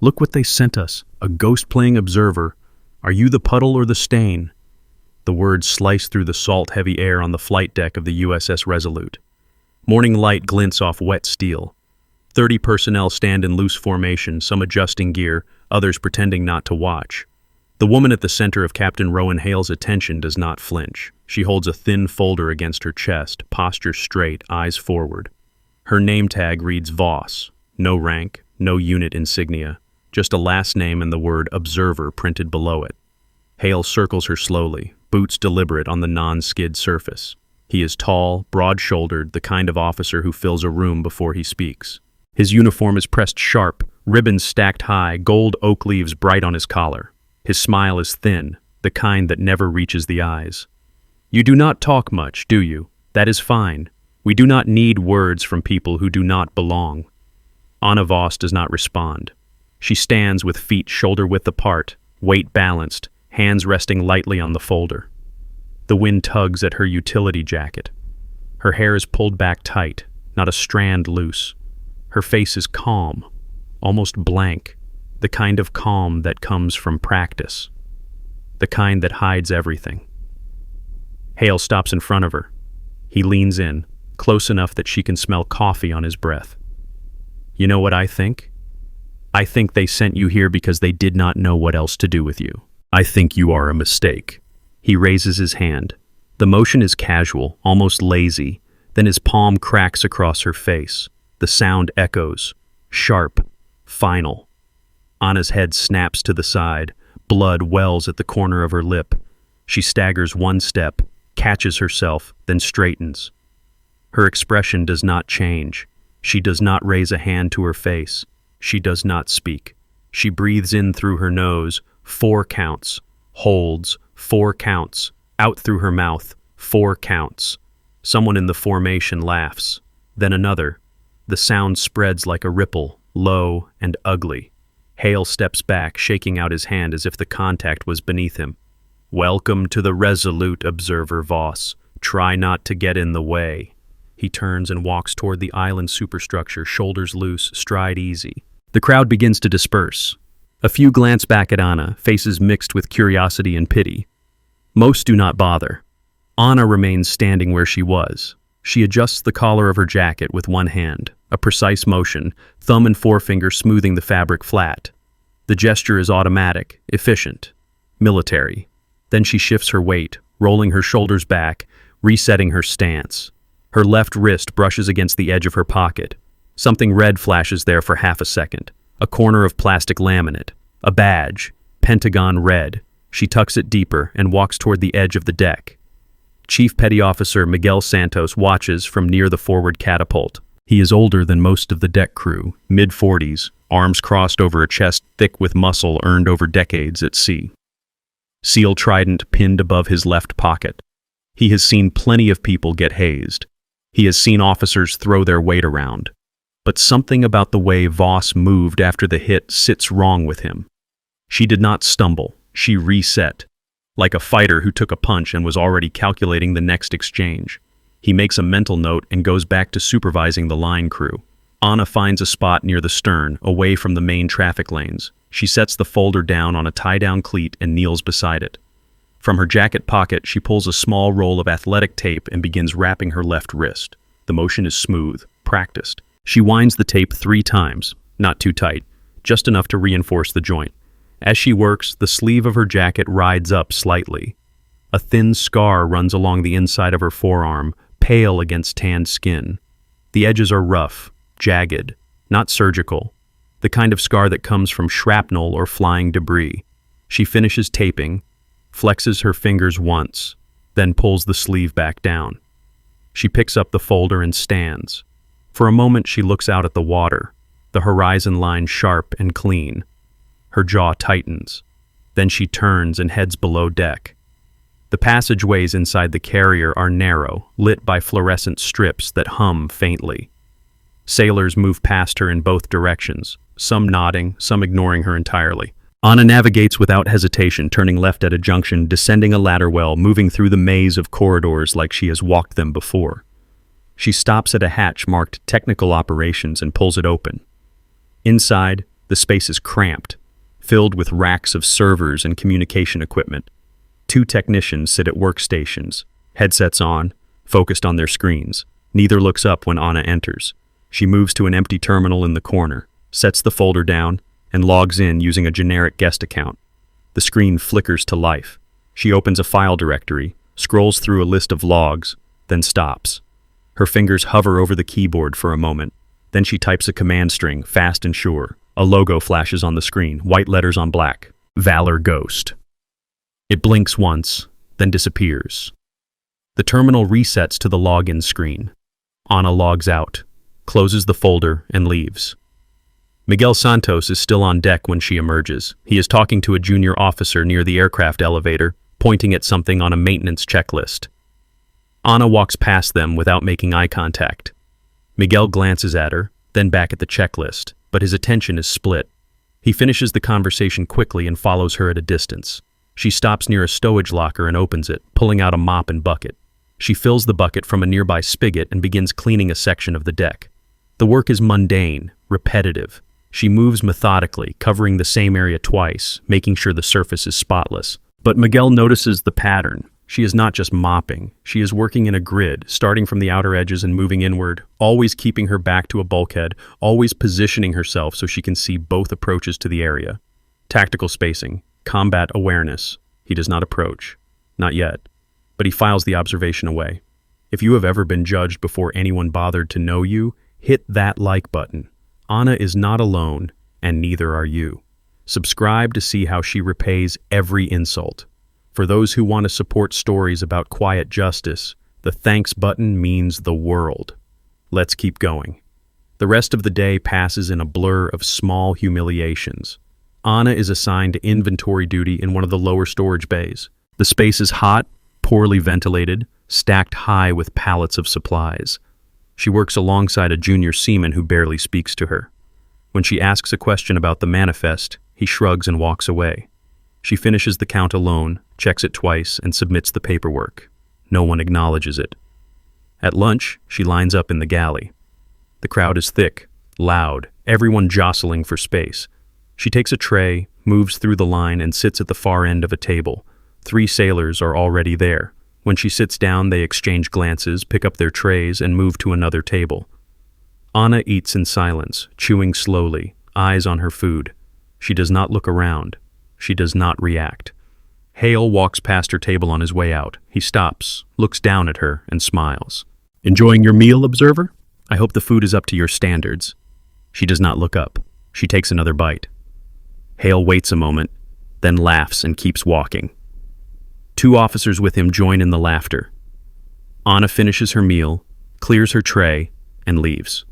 Look what they sent us. A ghost-playing observer. Are you the puddle or the stain? The words slice through the salt-heavy air on the flight deck of the USS Resolute. Morning light glints off wet steel. 30 personnel stand in loose formation, some adjusting gear, others pretending not to watch. The woman at the center of Captain Rowan Hale's attention does not flinch. She holds a thin folder against her chest, posture straight, eyes forward. Her name tag reads Voss. No rank, no unit insignia, just a last name and the word observer printed below it. Hale circles her slowly, boots deliberate on the non-skid surface. He is tall, broad-shouldered, the kind of officer who fills a room before he speaks. His uniform is pressed sharp, ribbons stacked high, gold oak leaves bright on his collar. His smile is thin, the kind that never reaches the eyes. You do not talk much, do you? That is fine. We do not need words from people who do not belong. Anna Voss does not respond. She stands with feet shoulder-width apart, weight balanced, hands resting lightly on the folder. The wind tugs at her utility jacket. Her hair is pulled back tight, not a strand loose. Her face is calm, almost blank, the kind of calm that comes from practice, the kind that hides everything. Hale stops in front of her. He leans in, close enough that she can smell coffee on his breath. You know what I think? I think they sent you here because they did not know what else to do with you. I think you are a mistake. He raises his hand. The motion is casual, almost lazy. Then his palm cracks across her face. The sound echoes, sharp, final. Anna's head snaps to the side. Blood wells at the corner of her lip. She staggers one step, catches herself, then straightens. Her expression does not change. She does not raise a hand to her face. She does not speak. She breathes in through her nose, 4 counts, holds, 4 counts, out through her mouth, 4 counts. Someone in the formation laughs, then another. The sound spreads like a ripple, low and ugly. Hale steps back, shaking out his hand as if the contact was beneath him. Welcome to the Resolute, Observer Voss. Try not to get in the way. He turns and walks toward the island superstructure, shoulders loose, stride easy. The crowd begins to disperse. A few glance back at Anna, faces mixed with curiosity and pity. Most do not bother. Anna remains standing where she was. She adjusts the collar of her jacket with one hand, a precise motion, thumb and forefinger smoothing the fabric flat. The gesture is automatic, efficient, military. Then she shifts her weight, rolling her shoulders back, resetting her stance. Her left wrist brushes against the edge of her pocket. Something red flashes there for half a second. A corner of plastic laminate. A badge. Pentagon red. She tucks it deeper and walks toward the edge of the deck. Chief Petty Officer Miguel Santos watches from near the forward catapult. He is older than most of the deck crew, mid-40s, arms crossed over a chest thick with muscle earned over decades at sea. Seal trident pinned above his left pocket. He has seen plenty of people get hazed. He has seen officers throw their weight around. But something about the way Voss moved after the hit sits wrong with him. She did not stumble. She reset, like a fighter who took a punch and was already calculating the next exchange. He makes a mental note and goes back to supervising the line crew. Anna finds a spot near the stern, away from the main traffic lanes. She sets the folder down on a tie-down cleat and kneels beside it. From her jacket pocket, she pulls a small roll of athletic tape and begins wrapping her left wrist. The motion is smooth, practiced. She winds the tape 3 times, not too tight, just enough to reinforce the joint. As she works, the sleeve of her jacket rides up slightly. A thin scar runs along the inside of her forearm, pale against tanned skin. The edges are rough, jagged, not surgical, the kind of scar that comes from shrapnel or flying debris. She finishes taping, flexes her fingers once, then pulls the sleeve back down. She picks up the folder and stands. For a moment she looks out at the water, the horizon line sharp and clean. Her jaw tightens. Then she turns and heads below deck. The passageways inside the carrier are narrow, lit by fluorescent strips that hum faintly. Sailors move past her in both directions, some nodding, some ignoring her entirely. Anna navigates without hesitation, turning left at a junction, descending a ladder well, moving through the maze of corridors like she has walked them before. She stops at a hatch marked Technical Operations and pulls it open. Inside, The space is cramped, filled with racks of servers and communication equipment. Two technicians sit at workstations, headsets on, focused on their screens. Neither looks up when Anna enters. She moves to an empty terminal in the corner, sets the folder down, and logs in using a generic guest account. The screen flickers to life. She opens a file directory, scrolls through a list of logs, then stops. Her fingers hover over the keyboard for a moment. Then she types a command string, fast and sure. A logo flashes on the screen, white letters on black. Valor Ghost. It blinks once, then disappears. The terminal resets to the login screen. Anna logs out, closes the folder, and leaves. Miguel Santos is still on deck when she emerges. He is talking to a junior officer near the aircraft elevator, pointing at something on a maintenance checklist. Anna walks past them without making eye contact. Miguel glances at her, then back at the checklist, but his attention is split. He finishes the conversation quickly and follows her at a distance. She stops near a stowage locker and opens it, pulling out a mop and bucket. She fills the bucket from a nearby spigot and begins cleaning a section of the deck. The work is mundane, repetitive. She moves methodically, covering the same area twice, making sure the surface is spotless. But Miguel notices the pattern. She is not just mopping. She is working in a grid, starting from the outer edges and moving inward, always keeping her back to a bulkhead, always positioning herself so she can see both approaches to the area. Tactical spacing, combat awareness. He does not approach. Not yet. But he files the observation away. If you have ever been judged before anyone bothered to know you, hit that like button. Anna is not alone, and neither are you. Subscribe to see how she repays every insult. For those who want to support stories about quiet justice, the thanks button means the world. Let's keep going. The rest of the day passes in a blur of small humiliations. Anna is assigned to inventory duty in one of the lower storage bays. The space is hot, poorly ventilated, stacked high with pallets of supplies. She works alongside a junior seaman who barely speaks to her. When she asks a question about the manifest, he shrugs and walks away. She finishes the count alone, checks it twice, and submits the paperwork. No one acknowledges it. At lunch, she lines up in the galley. The crowd is thick, loud, everyone jostling for space. She takes a tray, moves through the line, and sits at the far end of a table. 3 sailors are already there. When she sits down, they exchange glances, pick up their trays, and move to another table. Anna eats in silence, chewing slowly, eyes on her food. She does not look around. She does not react. Hale walks past her table on his way out. He stops, looks down at her, and smiles. "Enjoying your meal, observer? I hope the food is up to your standards." She does not look up. She takes another bite. Hale waits a moment, then laughs and keeps walking. 2 officers with him join in the laughter. Anna finishes her meal, clears her tray, and leaves.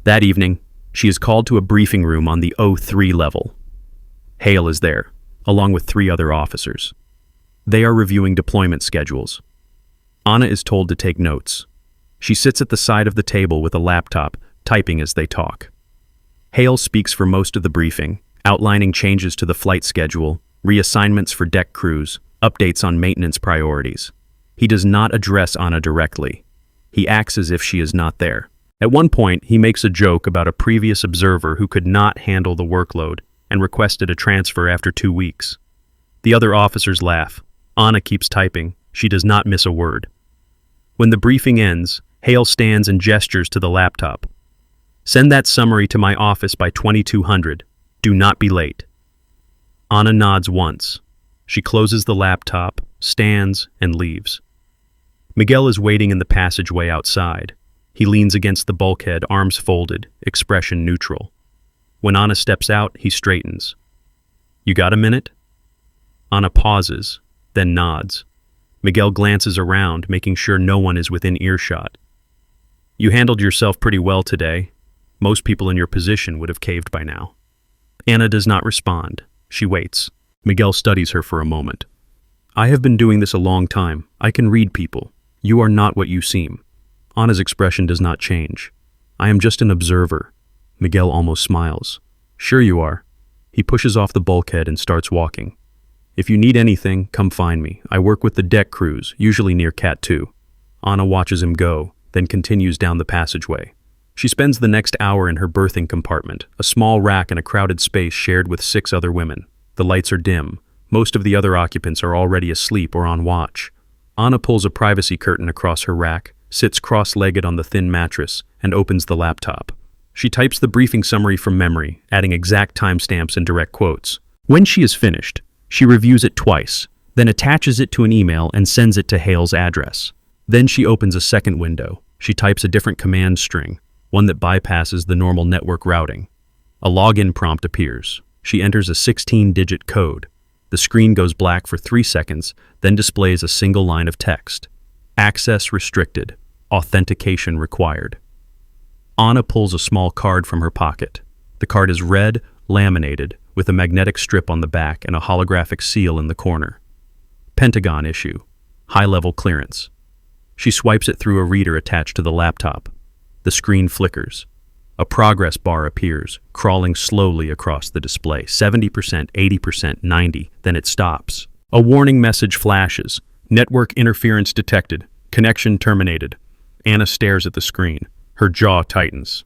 That evening, she is called to a briefing room on the O3 level. Hale is there, along with 3 other officers. They are reviewing deployment schedules. Anna is told to take notes. She sits at the side of the table with a laptop, typing as they talk. Hale speaks for most of the briefing, outlining changes to the flight schedule, reassignments for deck crews, updates on maintenance priorities. He does not address Anna directly. He acts as if she is not there. At one point, he makes a joke about a previous observer who could not handle the workload and requested a transfer after 2 weeks. The other officers laugh. Anna keeps typing. She does not miss a word. When the briefing ends, Hale stands and gestures to the laptop. "Send that summary to my office by 2200. Do not be late." Anna nods once. She closes the laptop, stands, and leaves. Miguel is waiting in the passageway outside. He leans against the bulkhead, arms folded, expression neutral. When Anna steps out, he straightens. "You got a minute?" Anna pauses, then nods. Miguel glances around, making sure no one is within earshot. "You handled yourself pretty well today. Most people in your position would have caved by now." Anna does not respond. She waits. Miguel studies her for a moment. "I have been doing this a long time. I can read people. You are not what you seem." Anna's expression does not change. "I am just an observer." Miguel almost smiles. "Sure you are." He pushes off the bulkhead and starts walking. "If you need anything, come find me. I work with the deck crews, usually near Cat 2. Anna watches him go, then continues down the passageway. She spends the next hour in her berthing compartment, a small rack in a crowded space shared with 6 other women. The lights are dim. Most of the other occupants are already asleep or on watch. Anna pulls a privacy curtain across her rack, sits cross-legged on the thin mattress, and opens the laptop. She types the briefing summary from memory, adding exact timestamps and direct quotes. When she is finished, she reviews it twice, then attaches it to an email and sends it to Hale's address. Then she opens a second window. She types a different command string, one that bypasses the normal network routing. A login prompt appears. She enters a 16-digit code. The screen goes black for 3 seconds, then displays a single line of text. Access restricted. Authentication required. Anna pulls a small card from her pocket. The card is red, laminated, with a magnetic strip on the back and a holographic seal in the corner. Pentagon issue. High-level clearance. She swipes it through a reader attached to the laptop. The screen flickers. A progress bar appears, crawling slowly across the display. 70%, 80%, 90%, then it stops. A warning message flashes. Network interference detected. Connection terminated. Anna stares at the screen. Her jaw tightens.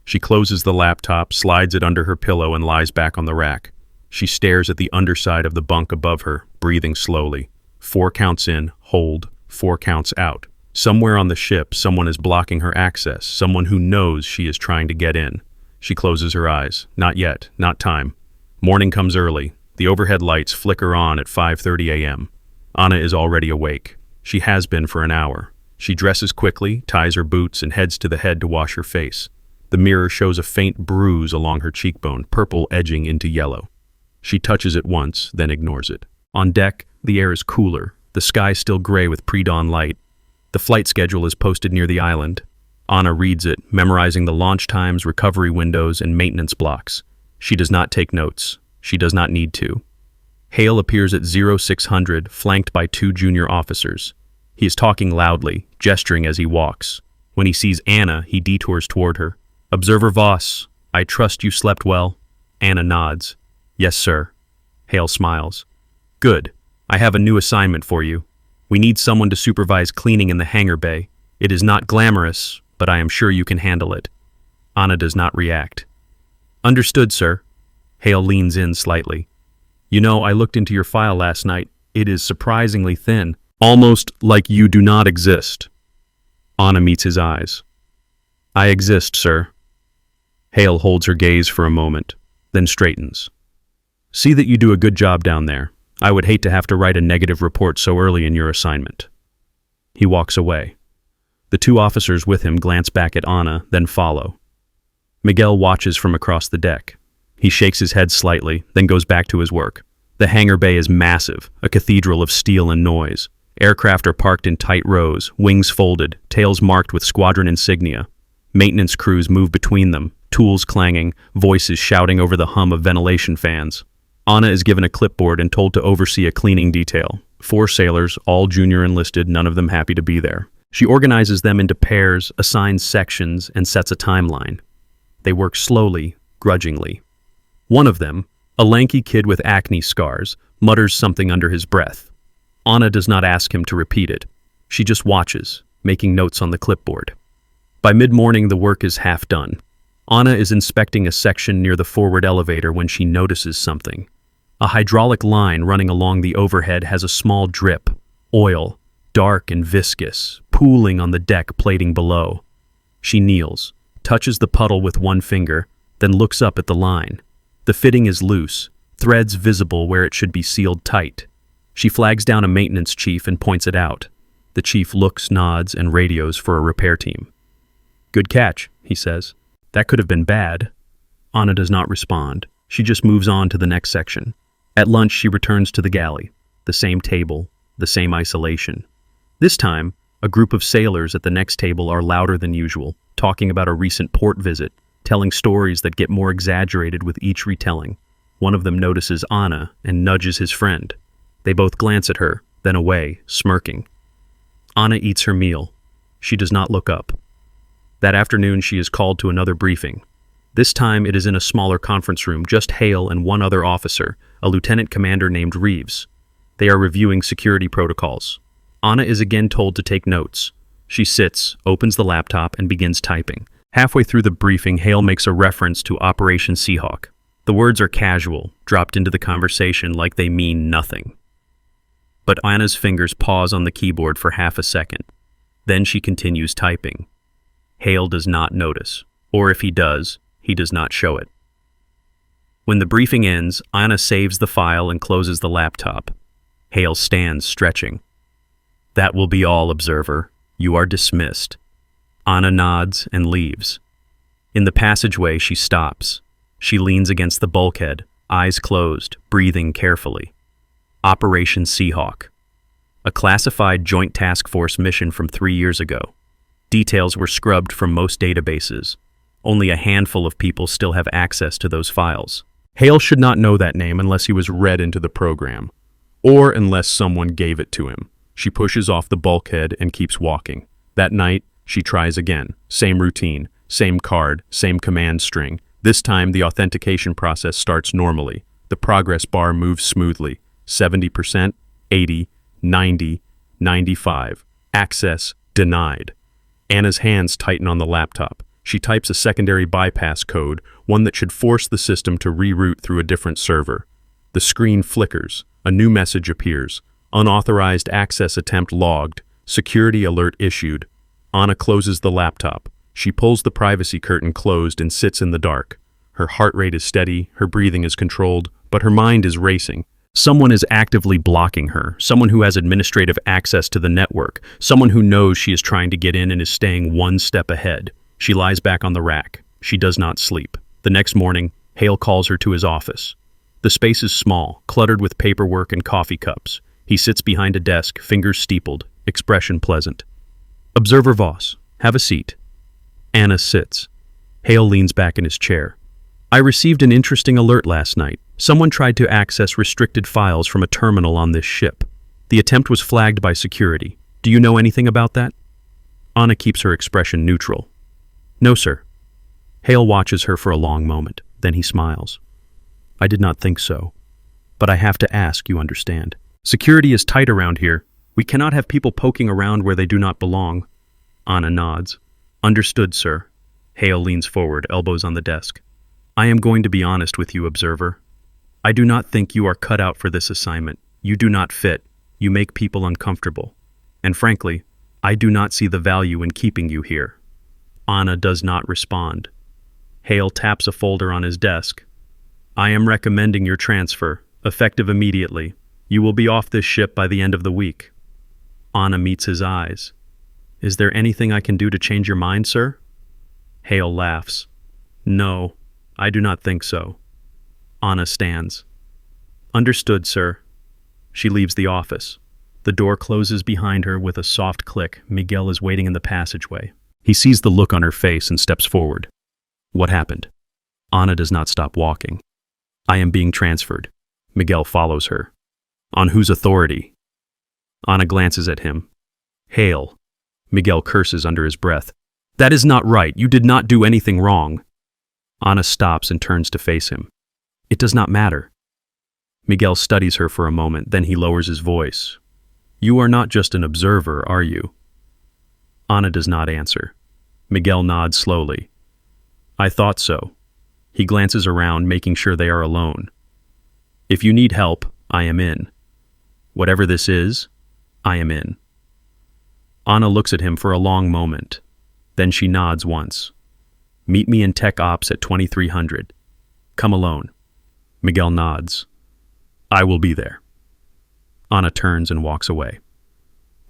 She closes the laptop, slides it under her pillow, and lies back on the rack. She stares at the underside of the bunk above her, breathing slowly. 4 counts in, hold, 4 counts out. Somewhere on the ship, someone is blocking her access, someone who knows she is trying to get in. She closes her eyes. Not yet, not time. Morning comes early. The overhead lights flicker on at 5:30 a.m. Anna is already awake. She has been for an hour. She dresses quickly, ties her boots, and heads to the head to wash her face. The mirror shows a faint bruise along her cheekbone, purple edging into yellow. She touches it once, then ignores it. On deck, the air is cooler, the sky still gray with pre-dawn light. The flight schedule is posted near the island. Anna reads it, memorizing the launch times, recovery windows, and maintenance blocks. She does not take notes. She does not need to. Hale appears at 0600, flanked by 2 junior officers. He is talking loudly, gesturing as he walks. When he sees Anna, he detours toward her. "Observer Voss, I trust you slept well?" Anna nods. "Yes, sir." Hale smiles. "Good. I have a new assignment for you. We need someone to supervise cleaning in the hangar bay. It is not glamorous, but I am sure you can handle it." Anna does not react. "Understood, sir." Hale leans in slightly. "You know, I looked into your file last night. It is surprisingly thin. Almost like you do not exist." Anna meets his eyes. "I exist, sir." Hale holds her gaze for a moment, then straightens. "See that you do a good job down there. I would hate to have to write a negative report so early in your assignment." He walks away. The 2 officers with him glance back at Anna, then follow. Miguel watches from across the deck. He shakes his head slightly, then goes back to his work. The hangar bay is massive, a cathedral of steel and noise. Aircraft are parked in tight rows, wings folded, tails marked with squadron insignia. Maintenance crews move between them, tools clanging, voices shouting over the hum of ventilation fans. Anna is given a clipboard and told to oversee a cleaning detail. 4 sailors, all junior enlisted, none of them happy to be there. She organizes them into pairs, assigns sections, and sets a timeline. They work slowly, grudgingly. One of them, a lanky kid with acne scars, mutters something under his breath. Anna does not ask him to repeat it. She just watches, making notes on the clipboard. By mid-morning, the work is half done. Anna is inspecting a section near the forward elevator when she notices something. A hydraulic line running along the overhead has a small drip, oil, dark and viscous, pooling on the deck plating below. She kneels, touches the puddle with one finger, then looks up at the line. The fitting is loose, threads visible where it should be sealed tight. She flags down a maintenance chief and points it out. The chief looks, nods, and radios for a repair team. "Good catch," he says. "That could have been bad." Anna does not respond. She just moves on to the next section. At lunch, she returns to the galley. The same table, the same isolation. This time, a group of sailors at the next table are louder than usual, talking about a recent port visit, telling stories that get more exaggerated with each retelling. One of them notices Anna and nudges his friend. They both glance at her, then away, smirking. Anna eats her meal. She does not look up. That afternoon, she is called to another briefing. This time, it is in a smaller conference room, just Hale and one other officer, a lieutenant commander named Reeves. They are reviewing security protocols. Anna is again told to take notes. She sits, opens the laptop, and begins typing. Halfway through the briefing, Hale makes a reference to Operation Seahawk. The words are casual, dropped into the conversation like they mean nothing. But Anna's fingers pause on the keyboard for half a second. Then she continues typing. Hale does not notice, or if he does not show it. When the briefing ends, Anna saves the file and closes the laptop. Hale stands, stretching. That will be all, Observer. You are dismissed. Anna nods and leaves. In the passageway, she stops. She leans against the bulkhead, eyes closed, breathing carefully. Operation Seahawk. A classified Joint Task Force mission from 3 years ago. Details were scrubbed from most databases. Only a handful of people still have access to those files. Hale should not know that name unless he was read into the program, or unless someone gave it to him. She pushes off the bulkhead and keeps walking. That night, she tries again. Same routine, same card, same command string. This time, the authentication process starts normally. The progress bar moves smoothly. 70%, 80, 90, 95. Access denied. Anna's hands tighten on the laptop. She types a secondary bypass code, one that should force the system to reroute through a different server. The screen flickers. A new message appears. Unauthorized access attempt logged. Security alert issued. Anna closes the laptop. She pulls the privacy curtain closed and sits in the dark. Her heart rate is steady, her breathing is controlled, but her mind is racing. Someone is actively blocking her, someone who has administrative access to the network, someone who knows she is trying to get in and is staying one step ahead. She lies back on the rack. She does not sleep. The next morning, Hale calls her to his office. The space is small, cluttered with paperwork and coffee cups. He sits behind a desk, fingers steepled, expression pleasant. Observer Voss, have a seat. Anna sits. Hale leans back in his chair. I received an interesting alert last night. Someone tried to access restricted files from a terminal on this ship. The attempt was flagged by security. Do you know anything about that? Anna keeps her expression neutral. No, sir. Hale watches her for a long moment. Then he smiles. I did not think so. But I have to ask, you understand. Security is tight around here. We cannot have people poking around where they do not belong. Anna nods. Understood, sir. Hale leans forward, elbows on the desk. I am going to be honest with you, Observer. I do not think you are cut out for this assignment. You do not fit. You make people uncomfortable. And frankly, I do not see the value in keeping you here. Anna does not respond. Hale taps a folder on his desk. I am recommending your transfer, effective immediately. You will be off this ship by the end of the week. Anna meets his eyes. Is there anything I can do to change your mind, sir? Hale laughs. No, I do not think so. Anna stands. Understood, sir. She leaves the office. The door closes behind her with a soft click. Miguel is waiting in the passageway. He sees the look on her face and steps forward. What happened? Anna does not stop walking. I am being transferred. Miguel follows her. On whose authority? Anna glances at him. Hale. Miguel curses under his breath. That is not right. You did not do anything wrong. Anna stops and turns to face him. It does not matter. Miguel studies her for a moment, then he lowers his voice. You are not just an observer, are you? Anna does not answer. Miguel nods slowly. I thought so. He glances around, making sure they are alone. If you need help, I am in. Whatever this is, I am in. Anna looks at him for a long moment. Then she nods once. Meet me in Tech Ops at 2300. Come alone. Miguel nods. I will be there. Anna turns and walks away.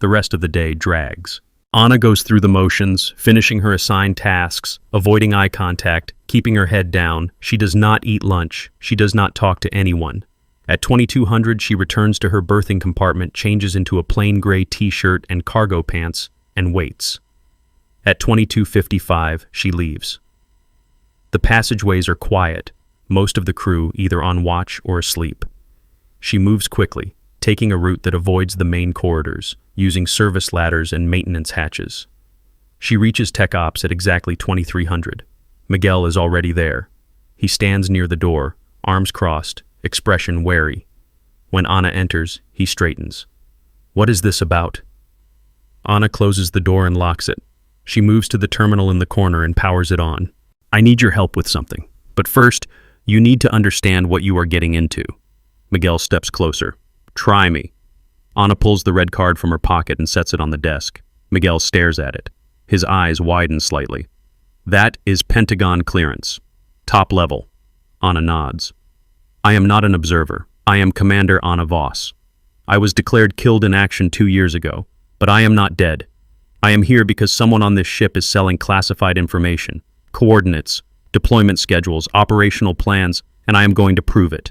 The rest of the day drags. Anna goes through the motions, finishing her assigned tasks, avoiding eye contact, keeping her head down. She does not eat lunch. She does not talk to anyone. At 2200, she returns to her berthing compartment, changes into a plain gray t-shirt and cargo pants, and waits. At 2255, she leaves. The passageways are quiet, most of the crew either on watch or asleep. She moves quickly, taking a route that avoids the main corridors, using service ladders and maintenance hatches. She reaches Tech Ops at exactly 2300. Miguel is already there. He stands near the door, arms crossed, expression wary. When Anna enters, he straightens. What is this about? Anna closes the door and locks it. She moves to the terminal in the corner and powers it on. I need your help with something. But first, you need to understand what you are getting into. Miguel steps closer. Try me. Ana pulls the red card from her pocket and sets it on the desk. Miguel stares at it. His eyes widen slightly. That is Pentagon clearance. Top level. Ana nods. I am not an observer. I am Commander Ana Voss. I was declared killed in action 2 years ago, but I am not dead. I am here because someone on this ship is selling classified information, coordinates, deployment schedules, operational plans, and I am going to prove it.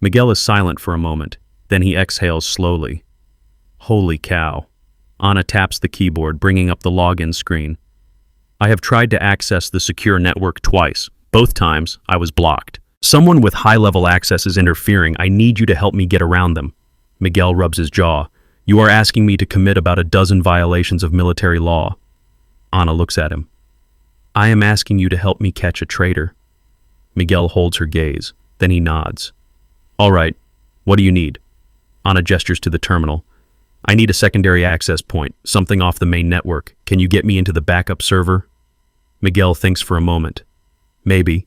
Miguel is silent for a moment, then he exhales slowly. Holy cow. Ana taps the keyboard, bringing up the login screen. I have tried to access the secure network twice. Both times, I was blocked. Someone with high-level access is interfering. I need you to help me get around them. Miguel rubs his jaw. You are asking me to commit about a dozen violations of military law. Ana looks at him. I am asking you to help me catch a traitor. Miguel holds her gaze. Then he nods. All right. What do you need? Ana gestures to the terminal. I need a secondary access point, something off the main network. Can you get me into the backup server? Miguel thinks for a moment. Maybe.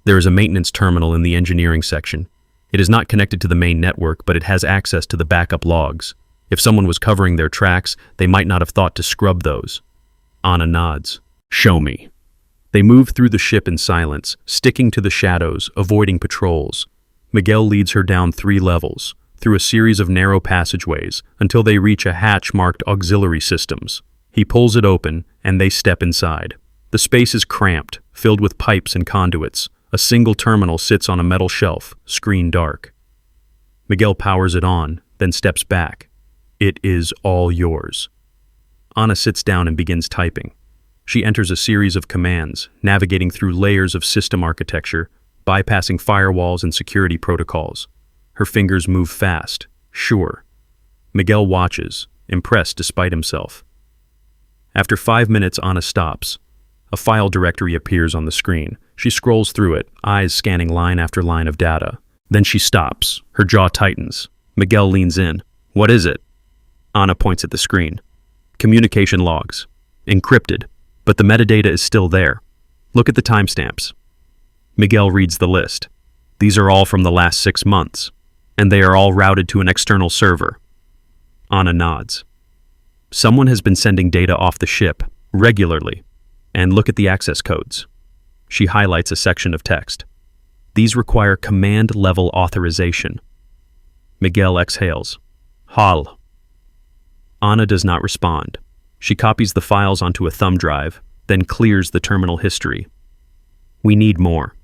There is a maintenance terminal in the engineering section. It is not connected to the main network, but it has access to the backup logs. If someone was covering their tracks, they might not have thought to scrub those. Ana nods. Show me. They move through the ship in silence, sticking to the shadows, avoiding patrols. Miguel leads her down 3 levels, through a series of narrow passageways, until they reach a hatch marked Auxiliary Systems. He pulls it open, and they step inside. The space is cramped, filled with pipes and conduits. A single terminal sits on a metal shelf, screen dark. Miguel powers it on, then steps back. It is all yours. Ana sits down and begins typing. She enters a series of commands, navigating through layers of system architecture, bypassing firewalls and security protocols. Her fingers move fast, sure. Miguel watches, impressed despite himself. After 5 minutes, Ana stops. A file directory appears on the screen. She scrolls through it, eyes scanning line after line of data. Then she stops. Her jaw tightens. Miguel leans in. What is it? Ana points at the screen. Communication logs. Encrypted. But the metadata is still there. Look at the timestamps. Miguel reads the list. These are all from the last 6 months, and they are all routed to an external server. Ana nods. Someone has been sending data off the ship, regularly, and look at the access codes. She highlights a section of text. These require command-level authorization. Miguel exhales. HAL. Ana does not respond. She copies the files onto a thumb drive, then clears the terminal history. We need more.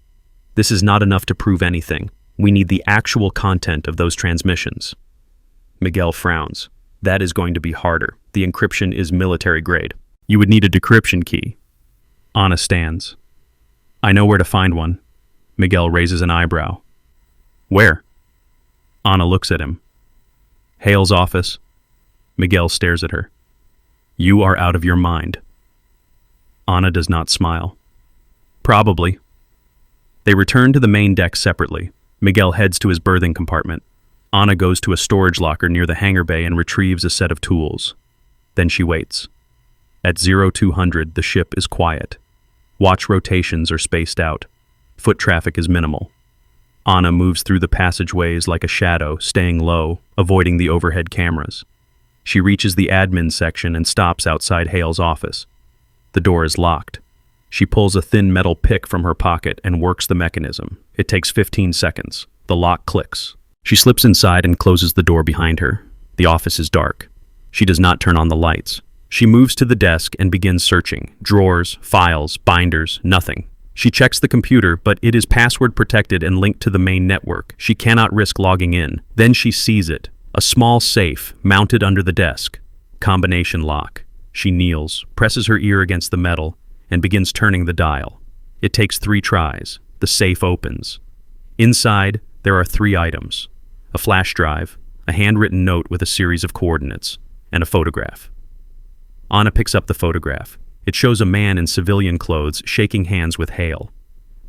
This is not enough to prove anything. We need the actual content of those transmissions. Miguel frowns. That is going to be harder. The encryption is military grade. You would need a decryption key. Ana stands. I know where to find one. Miguel raises an eyebrow. Where? Ana looks at him. Hale's office. Miguel stares at her. You are out of your mind. Ana does not smile. Probably. They return to the main deck separately. Miguel heads to his berthing compartment. Ana goes to a storage locker near the hangar bay and retrieves a set of tools. Then she waits. At 0200, the ship is quiet. Watch rotations are spaced out. Foot traffic is minimal. Ana moves through the passageways like a shadow, staying low, avoiding the overhead cameras. She reaches the admin section and stops outside Hale's office. The door is locked. She pulls a thin metal pick from her pocket and works the mechanism. It takes 15 seconds. The lock clicks. She slips inside and closes the door behind her. The office is dark. She does not turn on the lights. She moves to the desk and begins searching. Drawers, files, binders, nothing. She checks the computer, but it is password protected and linked to the main network. She cannot risk logging in. Then she sees it. A small safe mounted under the desk. Combination lock. She kneels, presses her ear against the metal, and begins turning the dial. It takes 3 tries. The safe opens. Inside, there are 3 items. A flash drive, a handwritten note with a series of coordinates, and a photograph. Ana picks up the photograph. It shows a man in civilian clothes shaking hands with Hale.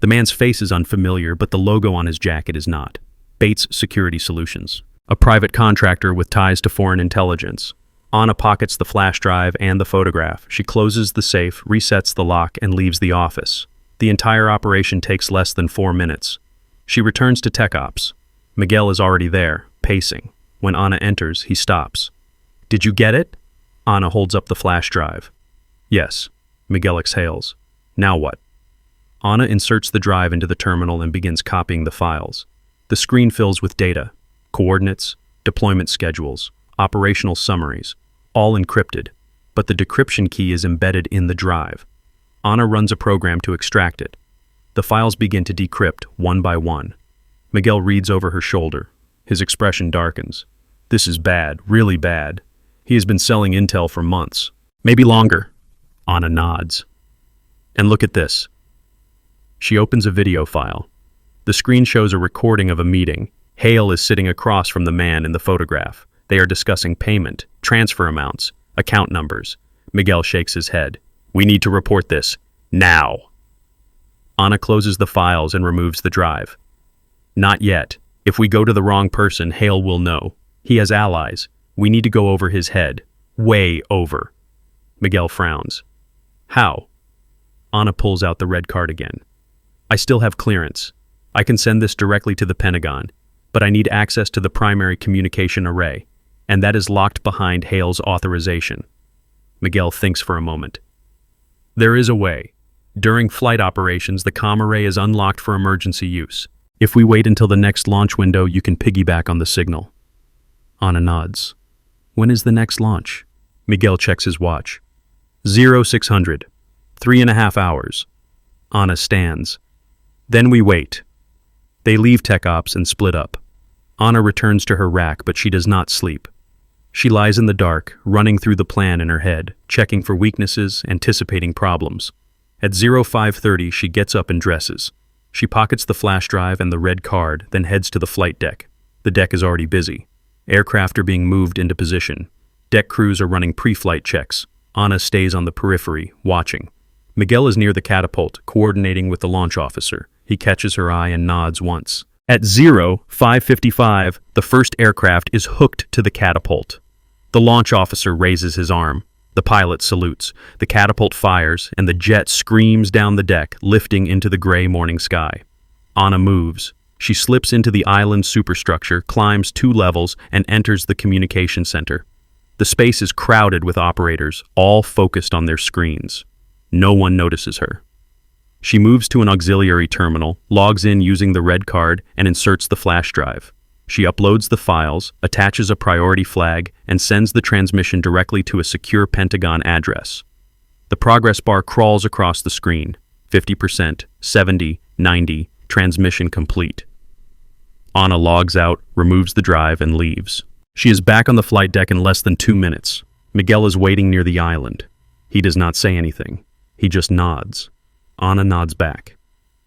The man's face is unfamiliar, but the logo on his jacket is not. Bates Security Solutions. A private contractor with ties to foreign intelligence. Anna pockets the flash drive and the photograph. She closes the safe, resets the lock, and leaves the office. The entire operation takes less than 4 minutes. She returns to Tech Ops. Miguel is already there, pacing. When Anna enters, he stops. "Did you get it?" Anna holds up the flash drive. "Yes." Miguel exhales. "Now what?" Anna inserts the drive into the terminal and begins copying the files. The screen fills with data, coordinates, deployment schedules, operational summaries, all encrypted, but the decryption key is embedded in the drive. Anna runs a program to extract it. The files begin to decrypt one by one. Miguel reads over her shoulder. His expression darkens. This is bad, really bad. He has been selling intel for months, maybe longer. Anna nods. And look at this. She opens a video file. The screen shows a recording of a meeting. Hale is sitting across from the man in the photograph. They are discussing payment, transfer amounts, account numbers. Miguel shakes his head. "We need to report this. Now." Anna closes the files and removes the drive. "Not yet. If we go to the wrong person, Hale will know. He has allies. We need to go over his head. Way over." Miguel frowns. "How?" Anna pulls out the red card again. "I still have clearance. I can send this directly to the Pentagon, but I need access to the primary communication array, and that is locked behind Hale's authorization." Miguel thinks for a moment. "There is a way. During flight operations, the comm array is unlocked for emergency use. If we wait until the next launch window, you can piggyback on the signal." Anna nods. "When is the next launch?" Miguel checks his watch. 0600. 3.5 hours. Anna stands. "Then we wait." They leave Tech Ops and split up. Anna returns to her rack, but she does not sleep. She lies in the dark, running through the plan in her head, checking for weaknesses, anticipating problems. At 0530, she gets up and dresses. She pockets the flash drive and the red card, then heads to the flight deck. The deck is already busy. Aircraft are being moved into position. Deck crews are running pre-flight checks. Anna stays on the periphery, watching. Miguel is near the catapult, coordinating with the launch officer. He catches her eye and nods once. At 0555, the first aircraft is hooked to the catapult. The launch officer raises his arm. The pilot salutes. The catapult fires, and the jet screams down the deck, lifting into the gray morning sky. Anna moves. She slips into the island superstructure, climbs 2 levels, and enters the communication center. The space is crowded with operators, all focused on their screens. No one notices her. She moves to an auxiliary terminal, logs in using the red card, and inserts the flash drive. She uploads the files, attaches a priority flag, and sends the transmission directly to a secure Pentagon address. The progress bar crawls across the screen. 50%, 70, 90, transmission complete. Anna logs out, removes the drive, and leaves. She is back on the flight deck in less than 2 minutes. Miguel is waiting near the island. He does not say anything. He just nods. Anna nods back.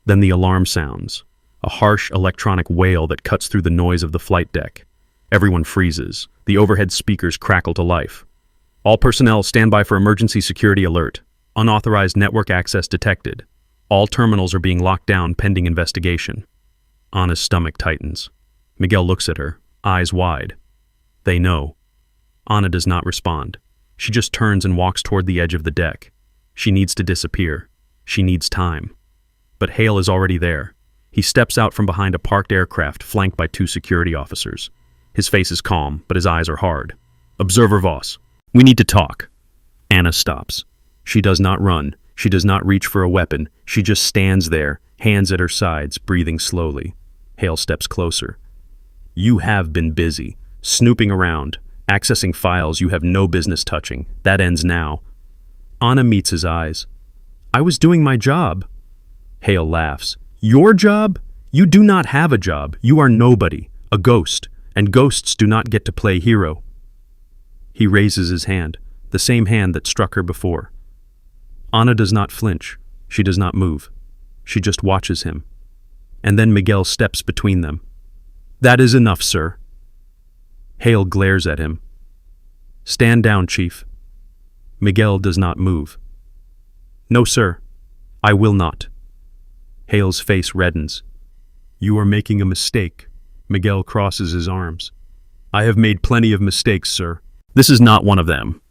Then the alarm sounds. A harsh electronic wail that cuts through the noise of the flight deck. Everyone freezes. The overhead speakers crackle to life. "All personnel stand by for emergency security alert. Unauthorized network access detected. All terminals are being locked down pending investigation." Anna's stomach tightens. Miguel looks at her, eyes wide. They know. Anna does not respond. She just turns and walks toward the edge of the deck. She needs to disappear. She needs time. But Hale is already there. He steps out from behind a parked aircraft flanked by 2 security officers. His face is calm, but his eyes are hard. "Observer Voss, we need to talk." Anna stops. She does not run. She does not reach for a weapon. She just stands there, hands at her sides, breathing slowly. Hale steps closer. "You have been busy, snooping around, accessing files you have no business touching. That ends now." Anna meets his eyes. "I was doing my job." Hale laughs. "Your job? You do not have a job. You are nobody, a ghost, and ghosts do not get to play hero." He raises his hand, the same hand that struck her before. Anna does not flinch. She does not move. She just watches him. And then Miguel steps between them. "That is enough, sir." Hale glares at him. "Stand down, Chief." Miguel does not move. "No, sir. I will not." Hale's face reddens. "You are making a mistake." Miguel crosses his arms. "I have made plenty of mistakes, sir. This is not one of them.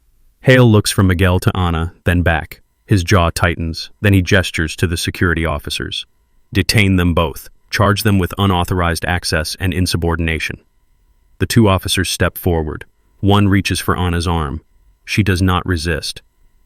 Hale looks from Miguel to Ana, then back. His jaw tightens, then he gestures to the security officers. Detain them both. Charge them with unauthorized access and insubordination. The two officers step forward. One reaches for Ana's arm. She does not resist.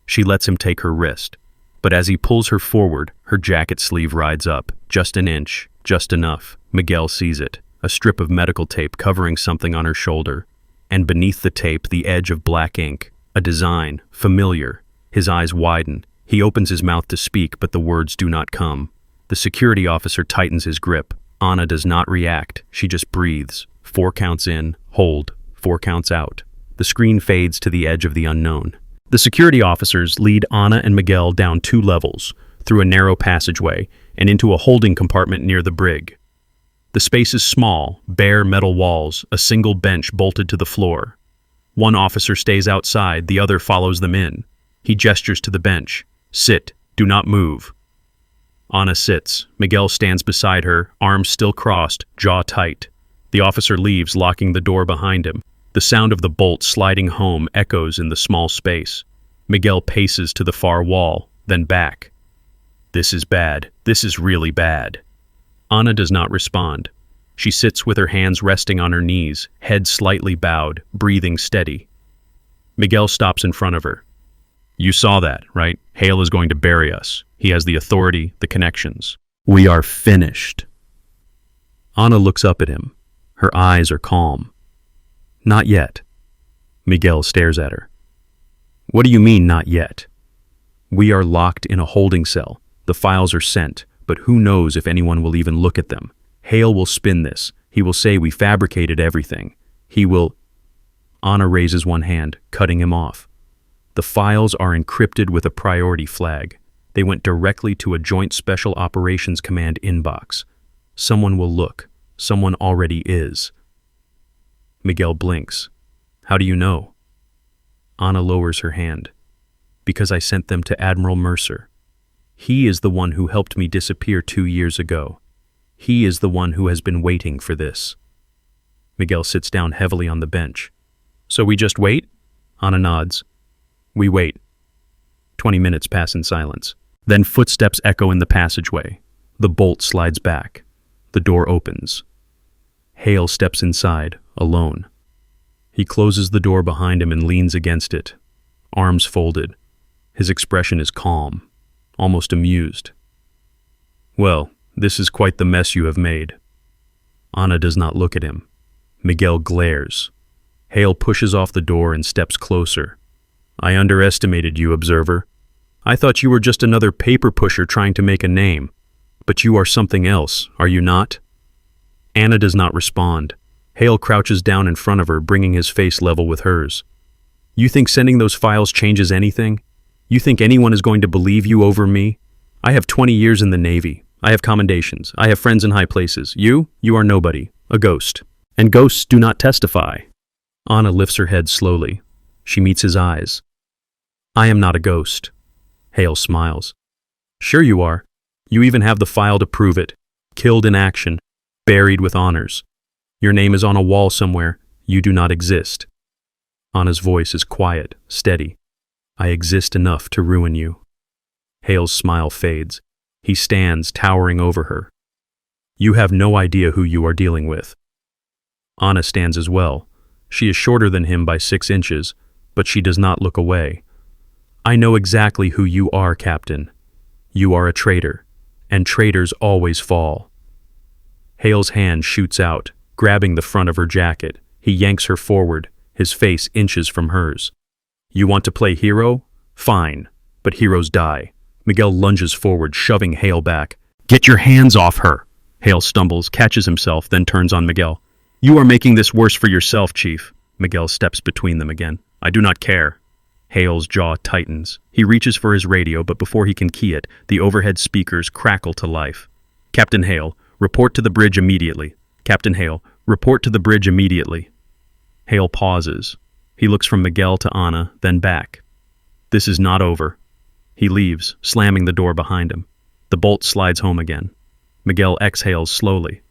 She lets him take her wrist. But as he pulls her forward, her jacket sleeve rides up. Just an inch. Just enough. Miguel sees it. A strip of medical tape covering something on her shoulder. And beneath the tape, the edge of black ink. A design. Familiar. His eyes widen. He opens his mouth to speak, but the words do not come. The security officer tightens his grip. Ana does not react. She just breathes. 4 counts in. Hold. 4 counts out. The screen fades to the edge of the unknown. The security officers lead Ana and Miguel down 2 levels, through a narrow passageway, and into a holding compartment near the brig. The space is small, bare metal walls, a single bench bolted to the floor. One officer stays outside, the other follows them in. He gestures to the bench. Sit. Do not move. Ana sits. Miguel stands beside her, arms still crossed, jaw tight. The officer leaves, locking the door behind him. The sound of the bolt sliding home echoes in the small space. Miguel paces to the far wall, then back. This is bad. This is really bad. Ana does not respond. She sits with her hands resting on her knees, head slightly bowed, breathing steady. Miguel stops in front of her. You saw that, right? Hale is going to bury us. He has the authority, the connections. We are finished. Ana looks up at him. Her eyes are calm. Not yet. Miguel stares at her. What do you mean, not yet? We are locked in a holding cell. The files are sent, but who knows if anyone will even look at them. Hale will spin this. He will say we fabricated everything. He will... Ana raises one hand, cutting him off. The files are encrypted with a priority flag. They went directly to a Joint Special Operations Command inbox. Someone will look. Someone already is. Miguel blinks. How do you know? Ana lowers her hand. Because I sent them to Admiral Mercer. He is the one who helped me disappear 2 years ago. He is the one who has been waiting for this. Miguel sits down heavily on the bench. So we just wait? Ana nods. We wait. 20 minutes pass in silence. Then footsteps echo in the passageway. The bolt slides back. The door opens. Hale steps inside, alone. He closes the door behind him and leans against it, arms folded. His expression is calm, almost amused. Well, this is quite the mess you have made. Ana does not look at him. Miguel glares. Hale pushes off the door and steps closer. I underestimated you, observer. I thought you were just another paper pusher trying to make a name. But you are something else, are you not? Ana does not respond. Hale crouches down in front of her, bringing his face level with hers. You think sending those files changes anything? You think anyone is going to believe you over me? I have 20 years in the Navy. I have commendations. I have friends in high places. You are nobody. A ghost. And ghosts do not testify. Ana lifts her head slowly. She meets his eyes. I am not a ghost. Hale smiles. Sure you are. You even have the file to prove it. Killed in action. Buried with honors. Your name is on a wall somewhere. You do not exist. Ana's voice is quiet, steady. I exist enough to ruin you. Hale's smile fades. He stands, towering over her. You have no idea who you are dealing with. Ana stands as well. She is shorter than him by 6 inches, but she does not look away. I know exactly who you are, Captain. You are a traitor, and traitors always fall. Hale's hand shoots out, grabbing the front of her jacket. He yanks her forward, his face inches from hers. You want to play hero? Fine, but heroes die. Miguel lunges forward, shoving Hale back. Get your hands off her! Hale stumbles, catches himself, then turns on Miguel. You are making this worse for yourself, Chief. Miguel steps between them again. I do not care. Hale's jaw tightens. He reaches for his radio, but before he can key it, the overhead speakers crackle to life. Captain Hale, report to the bridge immediately. Captain Hale, report to the bridge immediately. Hale pauses. He looks from Miguel to Ana, then back. This is not over. He leaves, slamming the door behind him. The bolt slides home again. Miguel exhales slowly.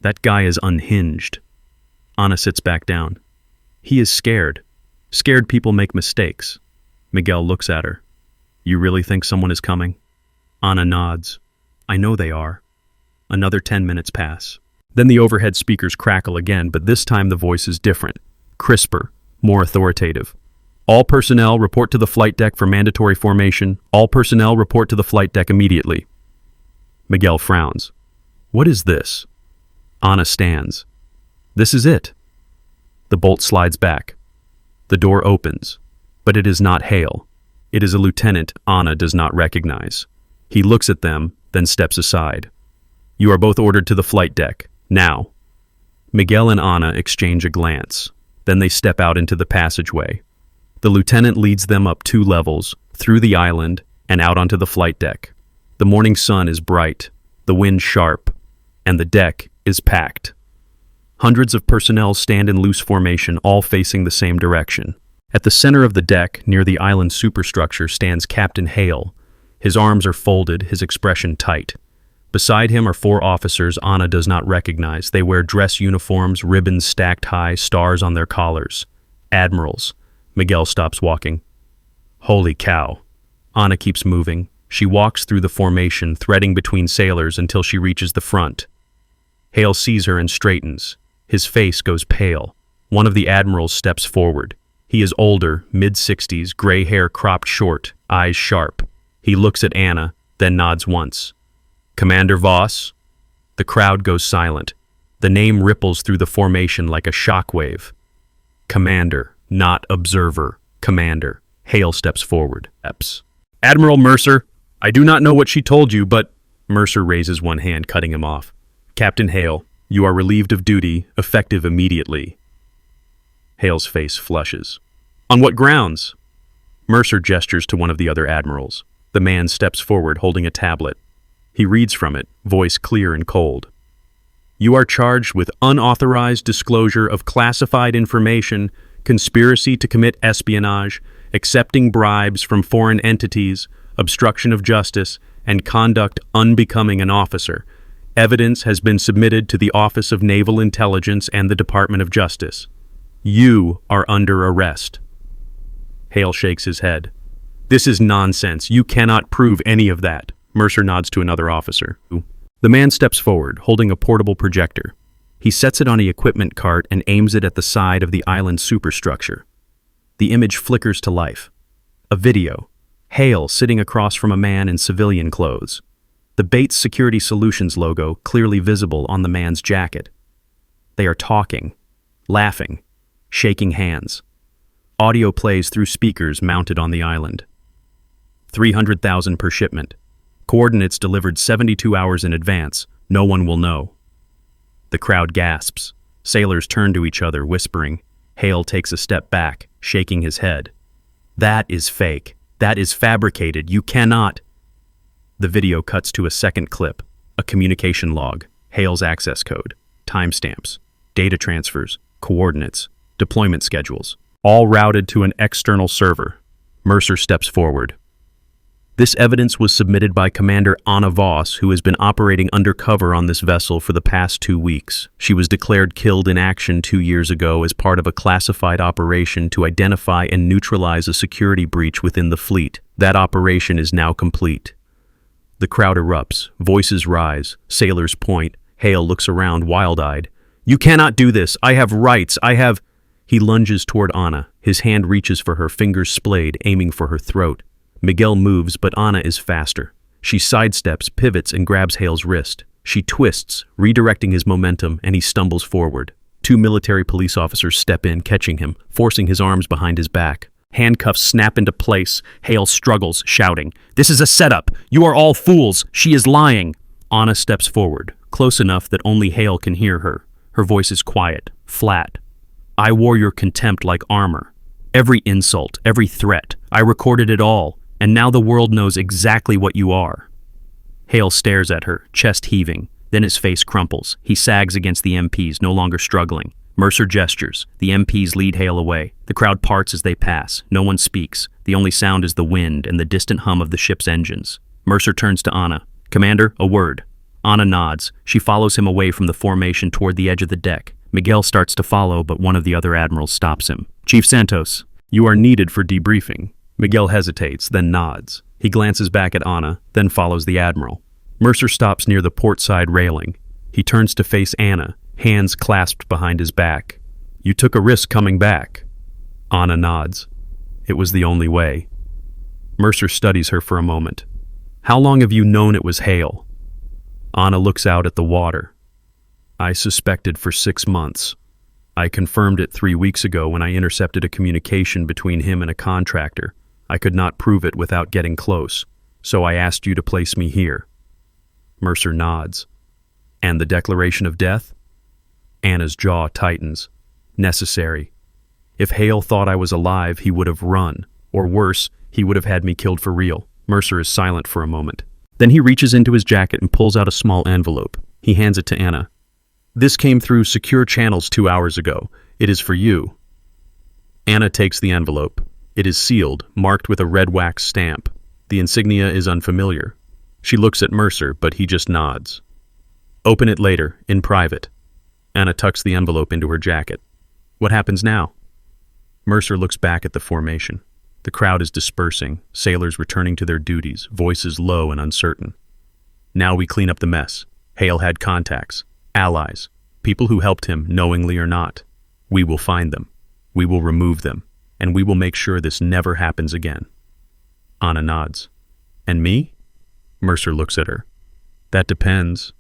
That guy is unhinged. Ana sits back down. He is scared. Scared people make mistakes. Miguel looks at her. You really think someone is coming? Ana nods. I know they are. Another 10 minutes pass. Then the overhead speakers crackle again, but this time the voice is different, crisper, more authoritative. All personnel report to the flight deck for mandatory formation. All personnel report to the flight deck immediately. Miguel frowns. What is this? Ana stands. This is it. The bolt slides back. The door opens, but it is not Hale. It is a lieutenant Ana does not recognize. He looks at them, then steps aside. You are both ordered to the flight deck, now. Miguel and Ana exchange a glance. Then they step out into the passageway. The lieutenant leads them up 2 levels, through the island, and out onto the flight deck. The morning sun is bright, the wind sharp, and the deck is packed. Hundreds of personnel stand in loose formation, all facing the same direction. At the center of the deck, near the island superstructure, stands Captain Hale. His arms are folded, his expression tight. Beside him are 4 officers Ana does not recognize. They wear dress uniforms, ribbons stacked high, stars on their collars. Admirals. Miguel stops walking. Holy cow. Ana keeps moving. She walks through the formation, threading between sailors until she reaches the front. Hale sees her and straightens. His face goes pale. One of the admirals steps forward. He is older, mid-60s, gray hair cropped short, eyes sharp. He looks at Ana, then nods once. Commander Voss? The crowd goes silent. The name ripples through the formation like a shockwave. Commander, not observer. Commander. Hale steps forward. Admiral Mercer, I do not know what she told you, but... Mercer raises one hand, cutting him off. Captain Hale, you are relieved of duty, effective immediately. Hale's face flushes. On what grounds? Mercer gestures to one of the other admirals. The man steps forward, holding a tablet. He reads from it, voice clear and cold. You are charged with unauthorized disclosure of classified information, conspiracy to commit espionage, accepting bribes from foreign entities, obstruction of justice, and conduct unbecoming an officer. Evidence has been submitted to the Office of Naval Intelligence and the Department of Justice. You are under arrest. Hale shakes his head. This is nonsense. You cannot prove any of that. Mercer nods to another officer. The man steps forward, holding a portable projector. He sets it on an equipment cart and aims it at the side of the island superstructure. The image flickers to life. A video. Hale sitting across from a man in civilian clothes. The Bates Security Solutions logo clearly visible on the man's jacket. They are talking, laughing, shaking hands. Audio plays through speakers mounted on the island. 300,000 per shipment. Coordinates delivered 72 hours in advance. No one will know. The crowd gasps. Sailors turn to each other, whispering. Hale takes a step back, shaking his head. That is fake. That is fabricated. You cannot. The video cuts to a second clip, a communication log, Hale's access code, timestamps, data transfers, coordinates, deployment schedules, all routed to an external server. Mercer steps forward. This evidence was submitted by Commander Ana Voss, who has been operating undercover on this vessel for the past 2 weeks. She was declared killed in action 2 years ago as part of a classified operation to identify and neutralize a security breach within the fleet. That operation is now complete. The crowd erupts, voices rise, sailors point. Hale looks around wild-eyed. You cannot do this. I have rights. I have... He lunges toward Ana. His hand reaches for her, fingers splayed, aiming for her throat. Miguel moves, but Ana is faster. She sidesteps, pivots, and grabs Hale's wrist. She twists, redirecting his momentum, and he stumbles forward. 2 military police officers step in, catching him, forcing his arms behind his back. Handcuffs snap into place. Hale struggles, shouting, "This is a setup! You are all fools! She is lying!" Ana steps forward, close enough that only Hale can hear her. Her voice is quiet, flat. I wore your contempt like armor. Every insult, every threat. I recorded it all. And now the world knows exactly what you are. Hale stares at her, chest heaving. Then his face crumples. He sags against the MPs, no longer struggling. Mercer gestures. The MPs lead Hale away. The crowd parts as they pass. No one speaks. The only sound is the wind and the distant hum of the ship's engines. Mercer turns to Ana. Commander, a word. Ana nods. She follows him away from the formation toward the edge of the deck. Miguel starts to follow, but one of the other admirals stops him. Chief Santos. You are needed for debriefing. Miguel hesitates, then nods. He glances back at Anna, then follows the Admiral. Mercer stops near the port side railing. He turns to face Anna, hands clasped behind his back. You took a risk coming back. Anna nods. It was the only way. Mercer studies her for a moment. How long have you known it was Hale? Anna looks out at the water. I suspected for 6 months. I confirmed it 3 weeks ago when I intercepted a communication between him and a contractor. I could not prove it without getting close, so I asked you to place me here. Mercer nods. And the declaration of death? Anna's jaw tightens. Necessary. If Hale thought I was alive, he would have run. Or worse, he would have had me killed for real. Mercer is silent for a moment. Then he reaches into his jacket and pulls out a small envelope. He hands it to Anna. This came through secure channels 2 hours ago. It is for you. Anna takes the envelope. It is sealed, marked with a red wax stamp. The insignia is unfamiliar. She looks at Mercer, but he just nods. Open it later, in private. Anna tucks the envelope into her jacket. What happens now? Mercer looks back at the formation. The crowd is dispersing, sailors returning to their duties, voices low and uncertain. Now we clean up the mess. Hale had contacts, allies, people who helped him, knowingly or not. We will find them. We will remove them. And we will make sure this never happens again. Anna nods. And me? Mercer looks at her. That depends.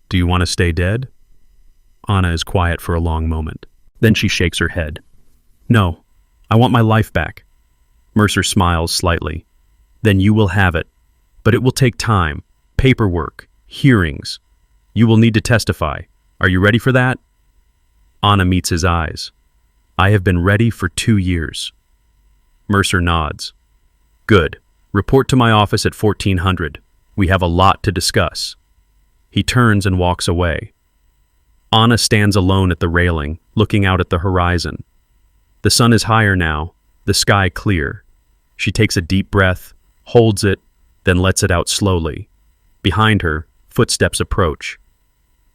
Do you want to stay dead? Anna is quiet for a long moment. Then she shakes her head. No, I want my life back. Mercer smiles slightly. Then you will have it. But it will take time, paperwork, hearings. You will need to testify. Are you ready for that? Anna meets his eyes. I have been ready for 2 years. Mercer nods. Good. Report to my office at 1400. We have a lot to discuss. He turns and walks away. Anna stands alone at the railing, looking out at the horizon. The sun is higher now, the sky clear. She takes a deep breath, holds it, then lets it out slowly. Behind her, footsteps approach.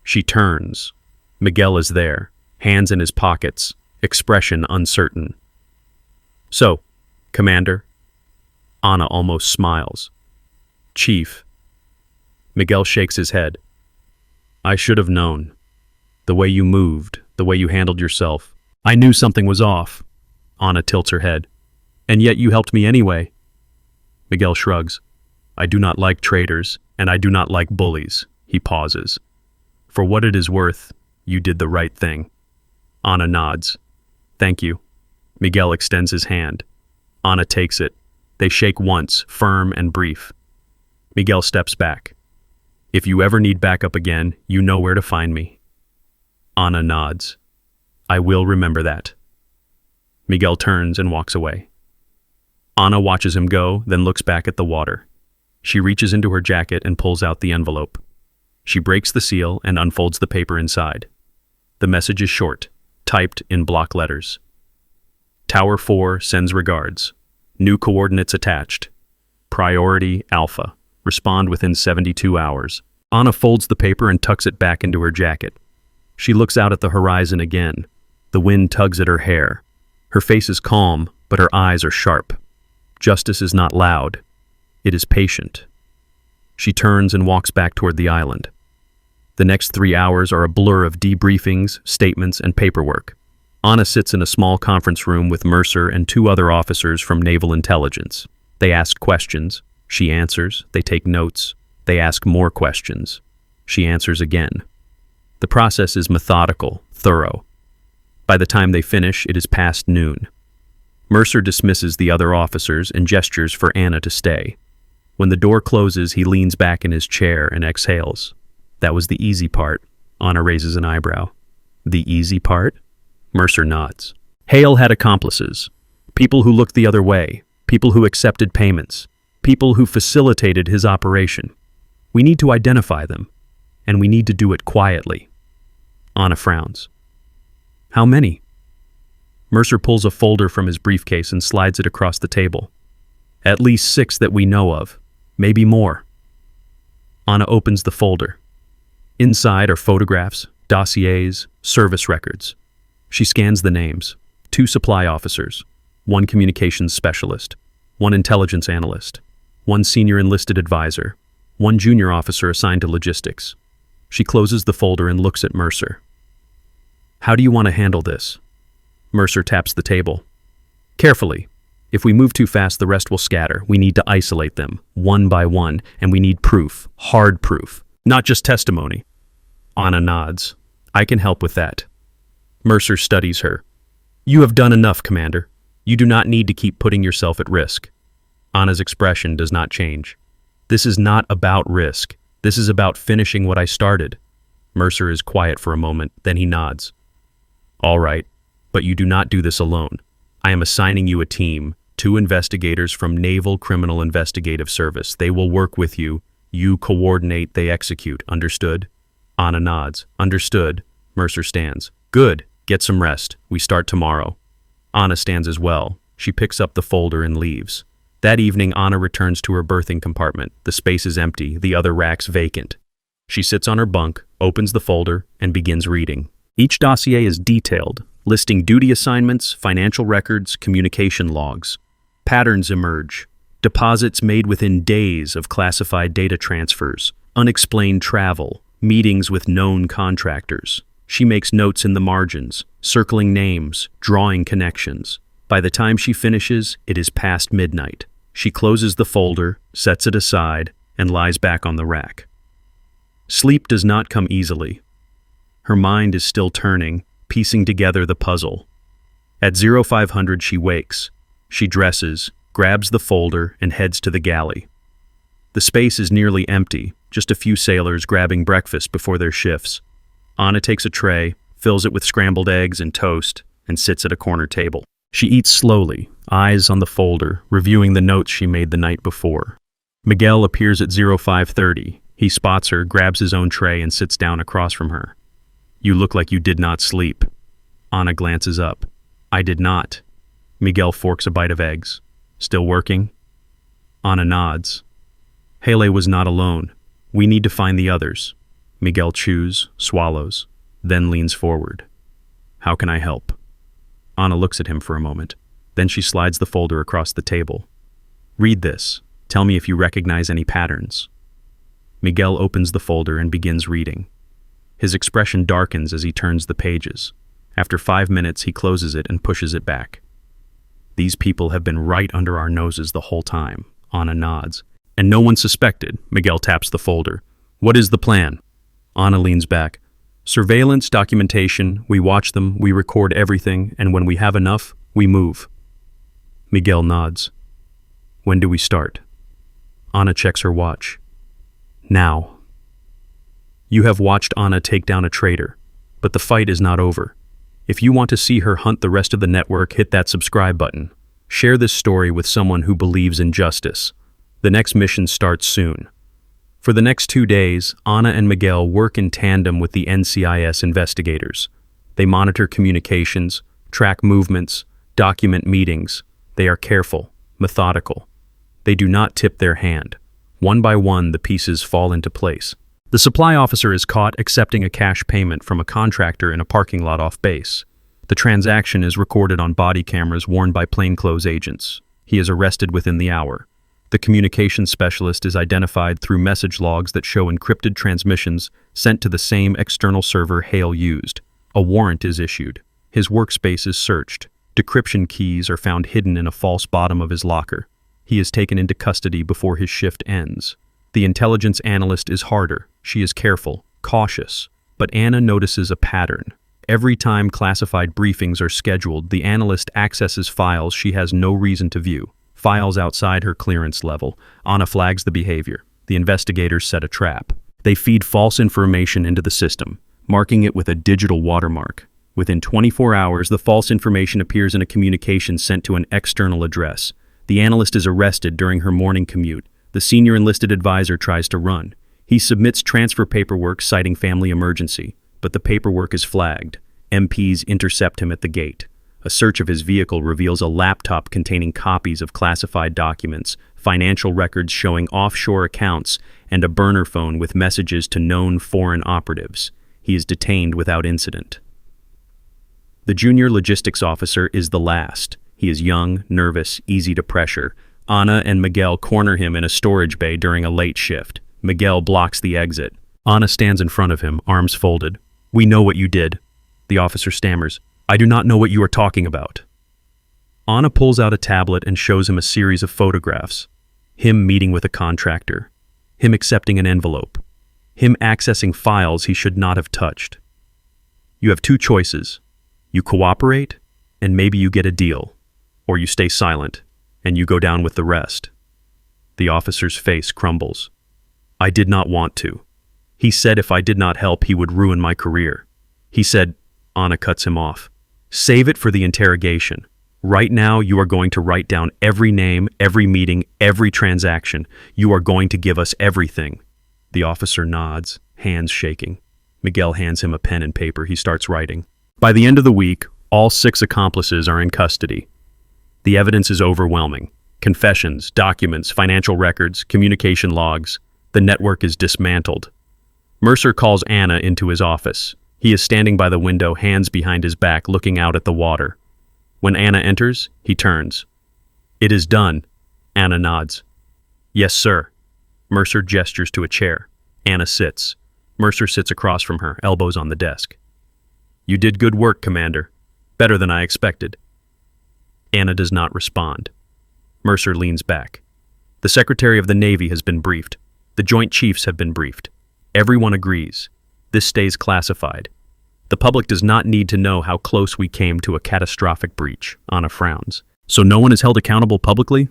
She turns. Miguel is there, hands in his pockets, expression uncertain. So, Commander? Anna almost smiles. Chief. Miguel shakes his head. I should have known. The way you moved, the way you handled yourself. I knew something was off. Anna tilts her head. And yet you helped me anyway. Miguel shrugs. I do not like traitors, and I do not like bullies. He pauses. For what it is worth, you did the right thing. Anna nods. Thank you. Miguel extends his hand. Anna takes it. They shake once, firm and brief. Miguel steps back. If you ever need backup again, you know where to find me. Anna nods. I will remember that. Miguel turns and walks away. Anna watches him go, then looks back at the water. She reaches into her jacket and pulls out the envelope. She breaks the seal and unfolds the paper inside. The message is short, typed in block letters. Tower 4 sends regards. New coordinates attached. Priority Alpha. Respond within 72 hours. Anna folds the paper and tucks it back into her jacket. She looks out at the horizon again. The wind tugs at her hair. Her face is calm, but her eyes are sharp. Justice is not loud. It is patient. She turns and walks back toward the island. The next 3 hours are a blur of debriefings, statements, and paperwork. Anna sits in a small conference room with Mercer and 2 other officers from Naval Intelligence. They ask questions. She answers. They take notes. They ask more questions. She answers again. The process is methodical, thorough. By the time they finish, it is past noon. Mercer dismisses the other officers and gestures for Anna to stay. When the door closes, he leans back in his chair and exhales. That was the easy part. Anna raises an eyebrow. The easy part? Mercer nods. Hale had accomplices. People who looked the other way. People who accepted payments. People who facilitated his operation. We need to identify them. And we need to do it quietly. Anna frowns. How many? Mercer pulls a folder from his briefcase and slides it across the table. At least 6 that we know of. Maybe more. Anna opens the folder. Inside are photographs, dossiers, service records. She scans the names. 2 supply officers. one communications specialist, one intelligence analyst, one senior enlisted advisor, one junior officer assigned to logistics. She closes the folder and looks at Mercer. How do you want to handle this? Mercer taps the table. Carefully. If we move too fast, the rest will scatter. We need to isolate them, one by one, and we need proof, hard proof, not just testimony. Anna nods. I can help with that. Mercer studies her. You have done enough, Commander. You do not need to keep putting yourself at risk. Anna's expression does not change. This is not about risk. This is about finishing what I started. Mercer is quiet for a moment, then he nods. All right, but you do not do this alone. I am assigning you a team, 2 investigators from Naval Criminal Investigative Service. They will work with you. You coordinate, they execute. Understood? Anna nods. Understood. Mercer stands. Good. Get some rest. We start tomorrow. Anna stands as well. She picks up the folder and leaves. That evening, Anna returns to her berthing compartment. The space is empty, the other racks vacant. She sits on her bunk, opens the folder, and begins reading. Each dossier is detailed, listing duty assignments, financial records, communication logs. Patterns emerge. Deposits made within days of classified data transfers, unexplained travel, meetings with known contractors. She makes notes in the margins, circling names, drawing connections. By the time she finishes, it is past midnight. She closes the folder, sets it aside, and lies back on the rack. Sleep does not come easily. Her mind is still turning, piecing together the puzzle. At 0500 she wakes. She dresses, grabs the folder, and heads to the galley. The space is nearly empty, just a few sailors grabbing breakfast before their shifts. Anna takes a tray, fills it with scrambled eggs and toast, and sits at a corner table. She eats slowly, eyes on the folder, reviewing the notes she made the night before. Miguel appears at 0530. He spots her, grabs his own tray, and sits down across from her. You look like you did not sleep. Anna glances up. I did not. Miguel forks a bite of eggs. Still working? Anna nods. Hele was not alone. We need to find the others. Miguel chews, swallows, then leans forward. How can I help? Anna looks at him for a moment. Then she slides the folder across the table. Read this. Tell me if you recognize any patterns. Miguel opens the folder and begins reading. His expression darkens as he turns the pages. After 5 minutes, he closes it and pushes it back. These people have been right under our noses the whole time. Anna nods. And no one suspected. Miguel taps the folder. What is the plan? Anna leans back. Surveillance, documentation, we watch them, we record everything, and when we have enough, we move. Miguel nods. When do we start? Anna checks her watch. Now. You have watched Anna take down a traitor, but the fight is not over. If you want to see her hunt the rest of the network, hit that subscribe button. Share this story with someone who believes in justice. The next mission starts soon. For the next 2 days, Anna and Miguel work in tandem with the NCIS investigators. They monitor communications, track movements, document meetings. They are careful, methodical. They do not tip their hand. One by one, the pieces fall into place. The supply officer is caught accepting a cash payment from a contractor in a parking lot off base. The transaction is recorded on body cameras worn by plainclothes agents. He is arrested within the hour. The communications specialist is identified through message logs that show encrypted transmissions sent to the same external server Hale used. A warrant is issued. His workspace is searched. Decryption keys are found hidden in a false bottom of his locker. He is taken into custody before his shift ends. The intelligence analyst is harder. She is careful, cautious. But Anna notices a pattern. Every time classified briefings are scheduled, the analyst accesses files she has no reason to view. Files outside her clearance level. Anna flags the behavior. The investigators set a trap. They feed false information into the system, marking it with a digital watermark. Within 24 hours, the false information appears in a communication sent to an external address. The analyst is arrested during her morning commute. The senior enlisted advisor tries to run. He submits transfer paperwork citing family emergency, but the paperwork is flagged. MPs intercept him at the gate. A search of his vehicle reveals a laptop containing copies of classified documents, financial records showing offshore accounts, and a burner phone with messages to known foreign operatives. He is detained without incident. The junior logistics officer is the last. He is young, nervous, easy to pressure. Anna and Miguel corner him in a storage bay during a late shift. Miguel blocks the exit. Anna stands in front of him, arms folded. "We know what you did." The officer stammers, "I do not know what you are talking about." Anna pulls out a tablet and shows him a series of photographs. Him meeting with a contractor. Him accepting an envelope. Him accessing files he should not have touched. "You have two choices. You cooperate, and maybe you get a deal. Or you stay silent, and you go down with the rest." The officer's face crumbles. "I did not want to. He said if I did not help, he would ruin my career. He said," Anna cuts him off, "Save it for the interrogation. Right now, you are going to write down every name, every meeting, every transaction. You are going to give us everything." The officer nods, hands shaking. Miguel hands him a pen and paper. He starts writing. By the end of the week, all 6 accomplices are in custody. The evidence is overwhelming. Confessions, documents, financial records, communication logs. The network is dismantled. Mercer calls Anna into his office. He is standing by the window, hands behind his back, looking out at the water. When Anna enters, he turns. "It is done." Anna nods. "Yes, sir." Mercer gestures to a chair. Anna sits. Mercer sits across from her, elbows on the desk. "You did good work, Commander. Better than I expected." Anna does not respond. Mercer leans back. "The Secretary of the Navy has been briefed. The Joint Chiefs have been briefed. Everyone agrees. This stays classified. The public does not need to know how close we came to a catastrophic breach." Anna frowns. "So no one is held accountable publicly?"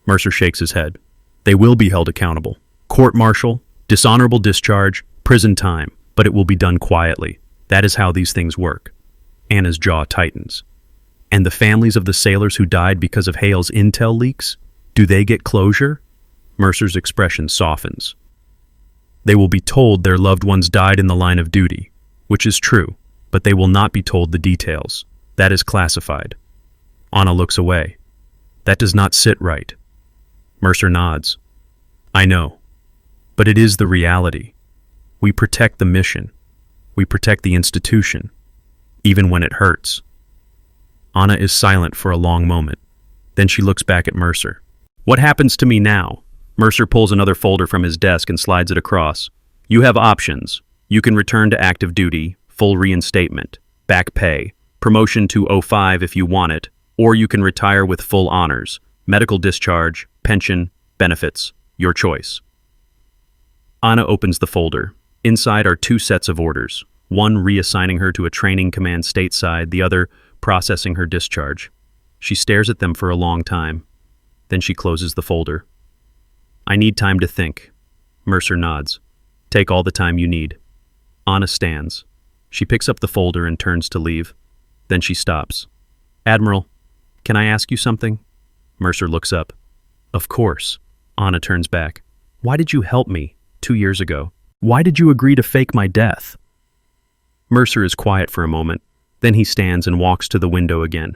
Mercer shakes his head. "They will be held accountable. Court-martial, dishonorable discharge, prison time, but it will be done quietly. That is how these things work." Anna's jaw tightens. "And the families of the sailors who died because of Hale's intel leaks? Do they get closure?" Mercer's expression softens. "They will be told their loved ones died in the line of duty, which is true, but they will not be told the details. That is classified." Anna looks away. "That does not sit right." Mercer nods. "I know, but it is the reality. We protect the mission. We protect the institution, even when it hurts." Anna is silent for a long moment. Then she looks back at Mercer. "What happens to me now?" Mercer pulls another folder from his desk and slides it across. "You have options. You can return to active duty, full reinstatement, back pay, promotion to 05 if you want it, or you can retire with full honors, medical discharge, pension, benefits, your choice." Anna opens the folder. Inside are 2 sets of orders, one reassigning her to a training command stateside, the other processing her discharge. She stares at them for a long time. Then she closes the folder. "I need time to think." Mercer nods. "Take all the time you need." Anna stands. She picks up the folder and turns to leave. Then she stops. "Admiral, can I ask you something?" Mercer looks up. "Of course." Anna turns back. "Why did you help me 2 years ago? Why did you agree to fake my death?" Mercer is quiet for a moment. Then he stands and walks to the window again.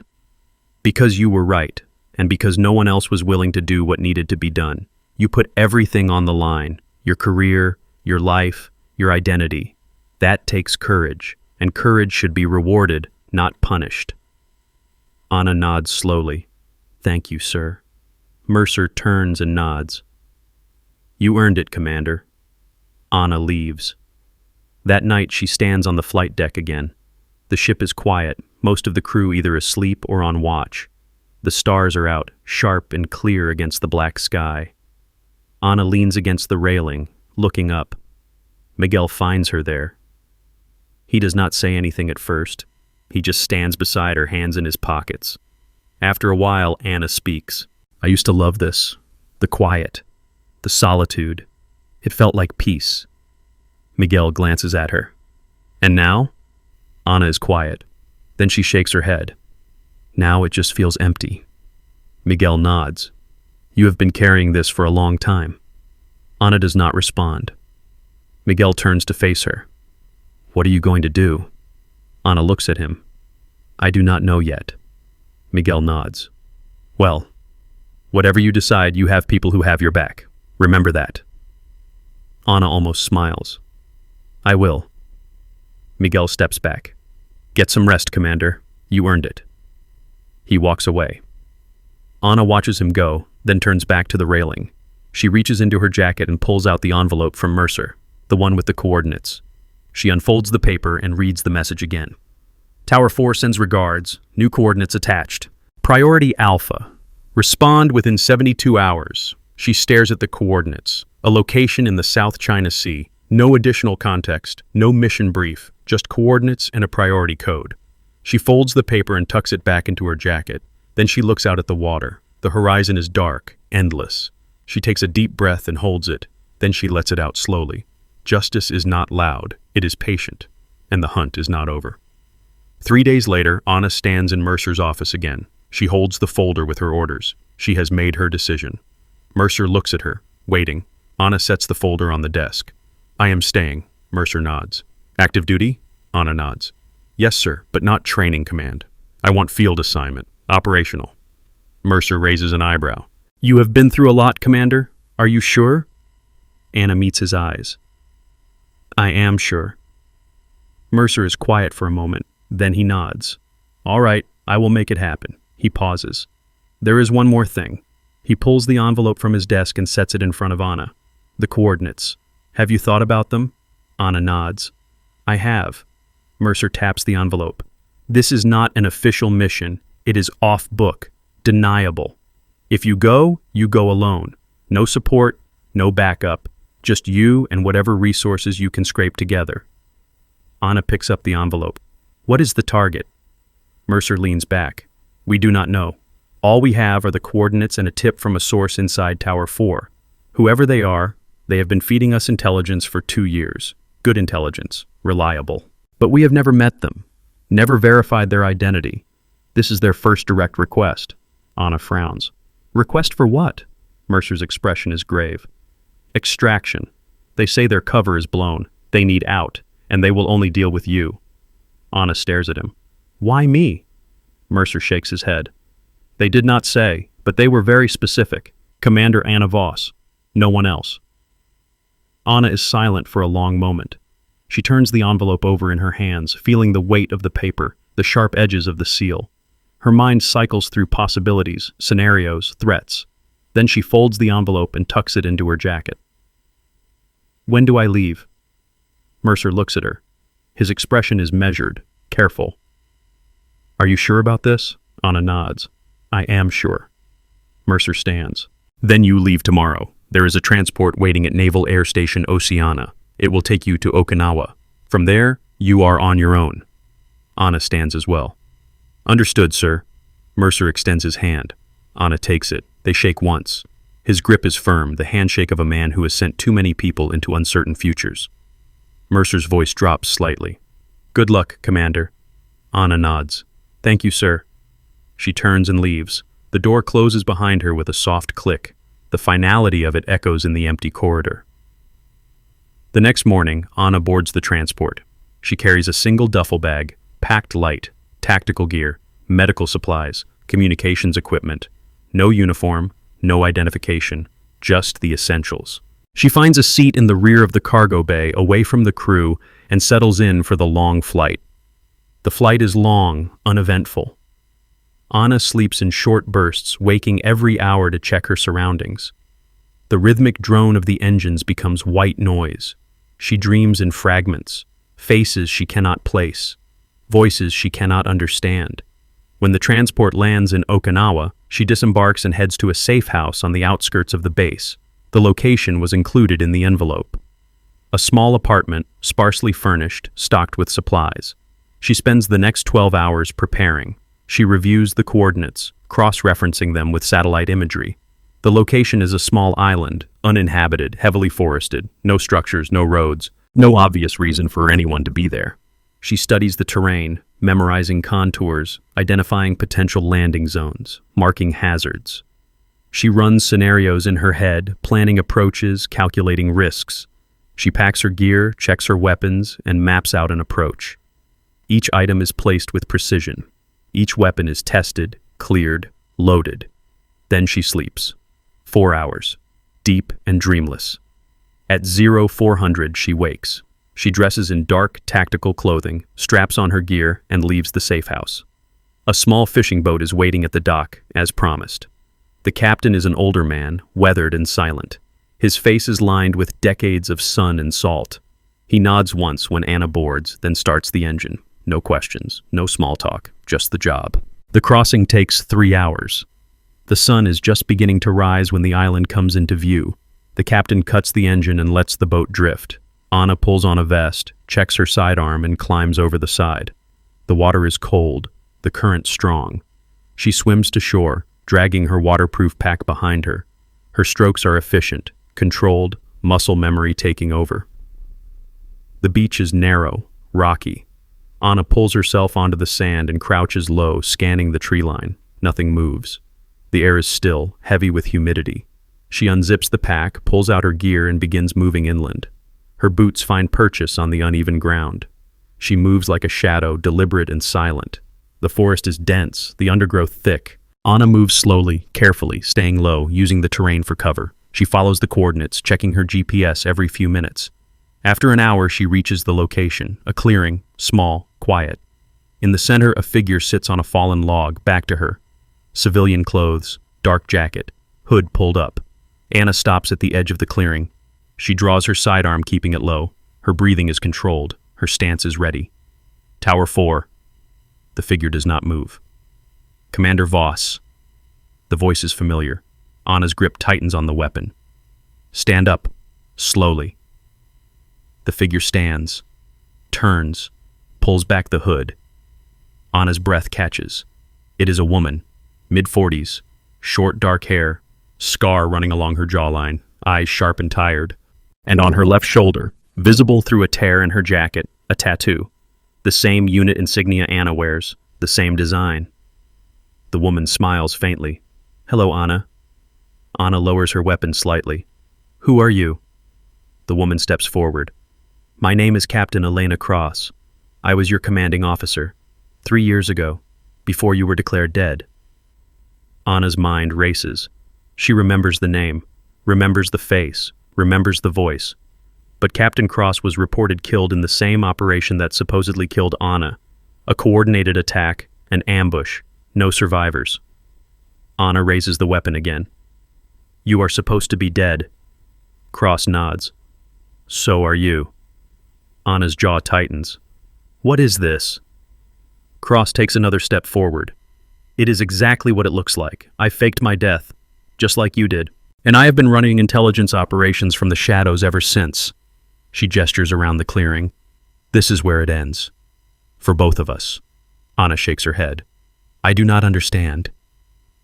"Because you were right, and because no one else was willing to do what needed to be done. You put everything on the line, your career, your life, your identity. That takes courage, and courage should be rewarded, not punished." Anna nods slowly. "Thank you, sir." Mercer turns and nods. "You earned it, Commander." Anna leaves. That night she stands on the flight deck again. The ship is quiet, most of the crew either asleep or on watch. The stars are out, sharp and clear against the black sky. Anna leans against the railing, looking up. Miguel finds her there. He does not say anything at first. He just stands beside her, hands in his pockets. After a while, Anna speaks. "I used to love this. The quiet. The solitude. It felt like peace." Miguel glances at her. "And now?" Anna is quiet. Then she shakes her head. "Now it just feels empty." Miguel nods. "You have been carrying this for a long time." Anna does not respond. Miguel turns to face her. "What are you going to do?" Anna looks at him. "I do not know yet." Miguel nods. "Well, whatever you decide, you have people who have your back. Remember that." Anna almost smiles. "I will." Miguel steps back. "Get some rest, Commander. You earned it." He walks away. Anna watches him go, then turns back to the railing. She reaches into her jacket and pulls out the envelope from Mercer, the one with the coordinates. She unfolds the paper and reads the message again. Tower 4 sends regards. New coordinates attached. Priority Alpha. Respond within 72 hours. She stares at the coordinates. A location in the South China Sea. No additional context. No mission brief. Just coordinates and a priority code. She folds the paper and tucks it back into her jacket. Then she looks out at the water. The horizon is dark, endless. She takes a deep breath and holds it. Then she lets it out slowly. Justice is not loud. It is patient. And the hunt is not over. 3 days later, Anna stands in Mercer's office again. She holds the folder with her orders. She has made her decision. Mercer looks at her, waiting. Anna sets the folder on the desk. I am staying. Mercer nods. Active duty? Anna nods. Yes, sir, but not training command. I want field assignment. Operational. Mercer raises an eyebrow. You have been through a lot, Commander. Are you sure? Anna meets his eyes. I am sure. Mercer is quiet for a moment. Then he nods. All right, I will make it happen. He pauses. There is one more thing. He pulls the envelope from his desk and sets it in front of Anna. The coordinates. Have you thought about them? Anna nods. I have. Mercer taps the envelope. This is not an official mission. It is off-book. Deniable. If you go alone. No support, no backup. Just you and whatever resources you can scrape together. Anna picks up the envelope. What is the target? Mercer leans back. We do not know. All we have are the coordinates and a tip from a source inside Tower 4. Whoever they are, they have been feeding us intelligence for 2 years. Good intelligence. Reliable. But we have never met them. Never verified their identity. This is their first direct request. Anna frowns. Request for what? Mercer's expression is grave. Extraction. They say their cover is blown. They need out, and they will only deal with you. Anna stares at him. Why me? Mercer shakes his head. They did not say, but they were very specific. Commander Anna Voss. No one else. Anna is silent for a long moment. She turns the envelope over in her hands, feeling the weight of the paper, the sharp edges of the seal. Her mind cycles through possibilities, scenarios, threats. Then she folds the envelope and tucks it into her jacket. When do I leave? Mercer looks at her. His expression is measured, careful. Are you sure about this? Anna nods. I am sure. Mercer stands. Then you leave tomorrow. There is a transport waiting at Naval Air Station Oceana. It will take you to Okinawa. From there, you are on your own. Anna stands as well. Understood, sir. Mercer extends his hand. Anna takes it. They shake once. His grip is firm, the handshake of a man who has sent too many people into uncertain futures. Mercer's voice drops slightly. Good luck, Commander. Anna nods. Thank you, sir. She turns and leaves. The door closes behind her with a soft click. The finality of it echoes in the empty corridor. The next morning, Anna boards the transport. She carries a single duffel bag, packed light, tactical gear, medical supplies, communications equipment. No uniform, no identification, just the essentials. She finds a seat in the rear of the cargo bay, away from the crew, and settles in for the long flight. The flight is long, uneventful. Anna sleeps in short bursts, waking every hour to check her surroundings. The rhythmic drone of the engines becomes white noise. She dreams in fragments, faces she cannot place, voices she cannot understand. When the transport lands in Okinawa, she disembarks and heads to a safe house on the outskirts of the base. The location was included in the envelope. A small apartment, sparsely furnished, stocked with supplies. She spends the next 12 hours preparing. She reviews the coordinates, cross-referencing them with satellite imagery. The location is a small island, uninhabited, heavily forested, no structures, no roads, no obvious reason for anyone to be there. She studies the terrain, memorizing contours, identifying potential landing zones, marking hazards. She runs scenarios in her head, planning approaches, calculating risks. She packs her gear, checks her weapons, and maps out an approach. Each item is placed with precision. Each weapon is tested, cleared, loaded. Then she sleeps. 4 hours, deep and dreamless. At 0400 she wakes. She dresses in dark, tactical clothing, straps on her gear, and leaves the safe house. A small fishing boat is waiting at the dock, as promised. The captain is an older man, weathered and silent. His face is lined with decades of sun and salt. He nods once when Anna boards, then starts the engine. No questions, no small talk, just the job. The crossing takes 3 hours. The sun is just beginning to rise when the island comes into view. The captain cuts the engine and lets the boat drift. Anna pulls on a vest, checks her sidearm, and climbs over the side. The water is cold, the current strong. She swims to shore, dragging her waterproof pack behind her. Her strokes are efficient, controlled, muscle memory taking over. The beach is narrow, rocky. Anna pulls herself onto the sand and crouches low, scanning the tree line. Nothing moves. The air is still, heavy with humidity. She unzips the pack, pulls out her gear, and begins moving inland. Her boots find purchase on the uneven ground. She moves like a shadow, deliberate and silent. The forest is dense, the undergrowth thick. Anna moves slowly, carefully, staying low, using the terrain for cover. She follows the coordinates, checking her GPS every few minutes. After an hour, she reaches the location, a clearing, small, quiet. In the center, a figure sits on a fallen log, back to her. Civilian clothes, dark jacket, hood pulled up. Anna stops at the edge of the clearing. She draws her sidearm, keeping it low. Her breathing is controlled. Her stance is ready. Tower 4. The figure does not move. Commander Voss. The voice is familiar. Anna's grip tightens on the weapon. Stand up, slowly. The figure stands, turns, pulls back the hood. Anna's breath catches. It is a woman, mid-40s, short dark hair, scar running along her jawline, eyes sharp and tired. And on her left shoulder, visible through a tear in her jacket, a tattoo. The same unit insignia Anna wears, the same design. The woman smiles faintly. Hello, Anna. Anna lowers her weapon slightly. Who are you? The woman steps forward. My name is Captain Elena Cross. I was your commanding officer 3 years ago, before you were declared dead. Anna's mind races. She remembers the name, remembers the face, remembers the voice. But Captain Cross was reported killed in the same operation that supposedly killed Anna. A coordinated attack, an ambush, no survivors. Anna raises the weapon again. You are supposed to be dead. Cross nods. So are you. Anna's jaw tightens. What is this? Cross takes another step forward. It is exactly what it looks like. I faked my death, just like you did. And I have been running intelligence operations from the shadows ever since. She gestures around the clearing. This is where it ends. For both of us. Anna shakes her head. I do not understand.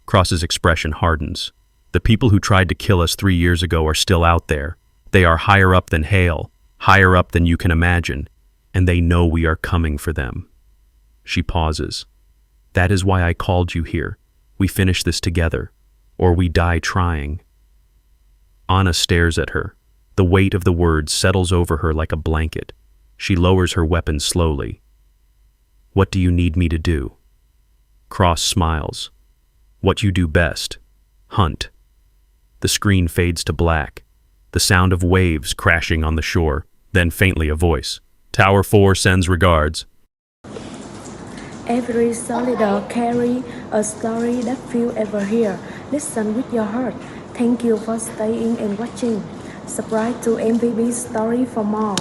Cross's expression hardens. The people who tried to kill us 3 years ago are still out there. They are higher up than Hale, higher up than you can imagine, and they know we are coming for them. She pauses. That is why I called you here. We finish this together, or we die trying. Anna stares at her. The weight of the words settles over her like a blanket. She lowers her weapon slowly. What do you need me to do? Cross smiles. What you do best. Hunt. The screen fades to black. The sound of waves crashing on the shore. Then faintly a voice. Tower 4 sends regards. Every soldier carry a story that few ever hear. Listen with your heart. Thank you for staying and watching. Subscribe to MVB Story for more.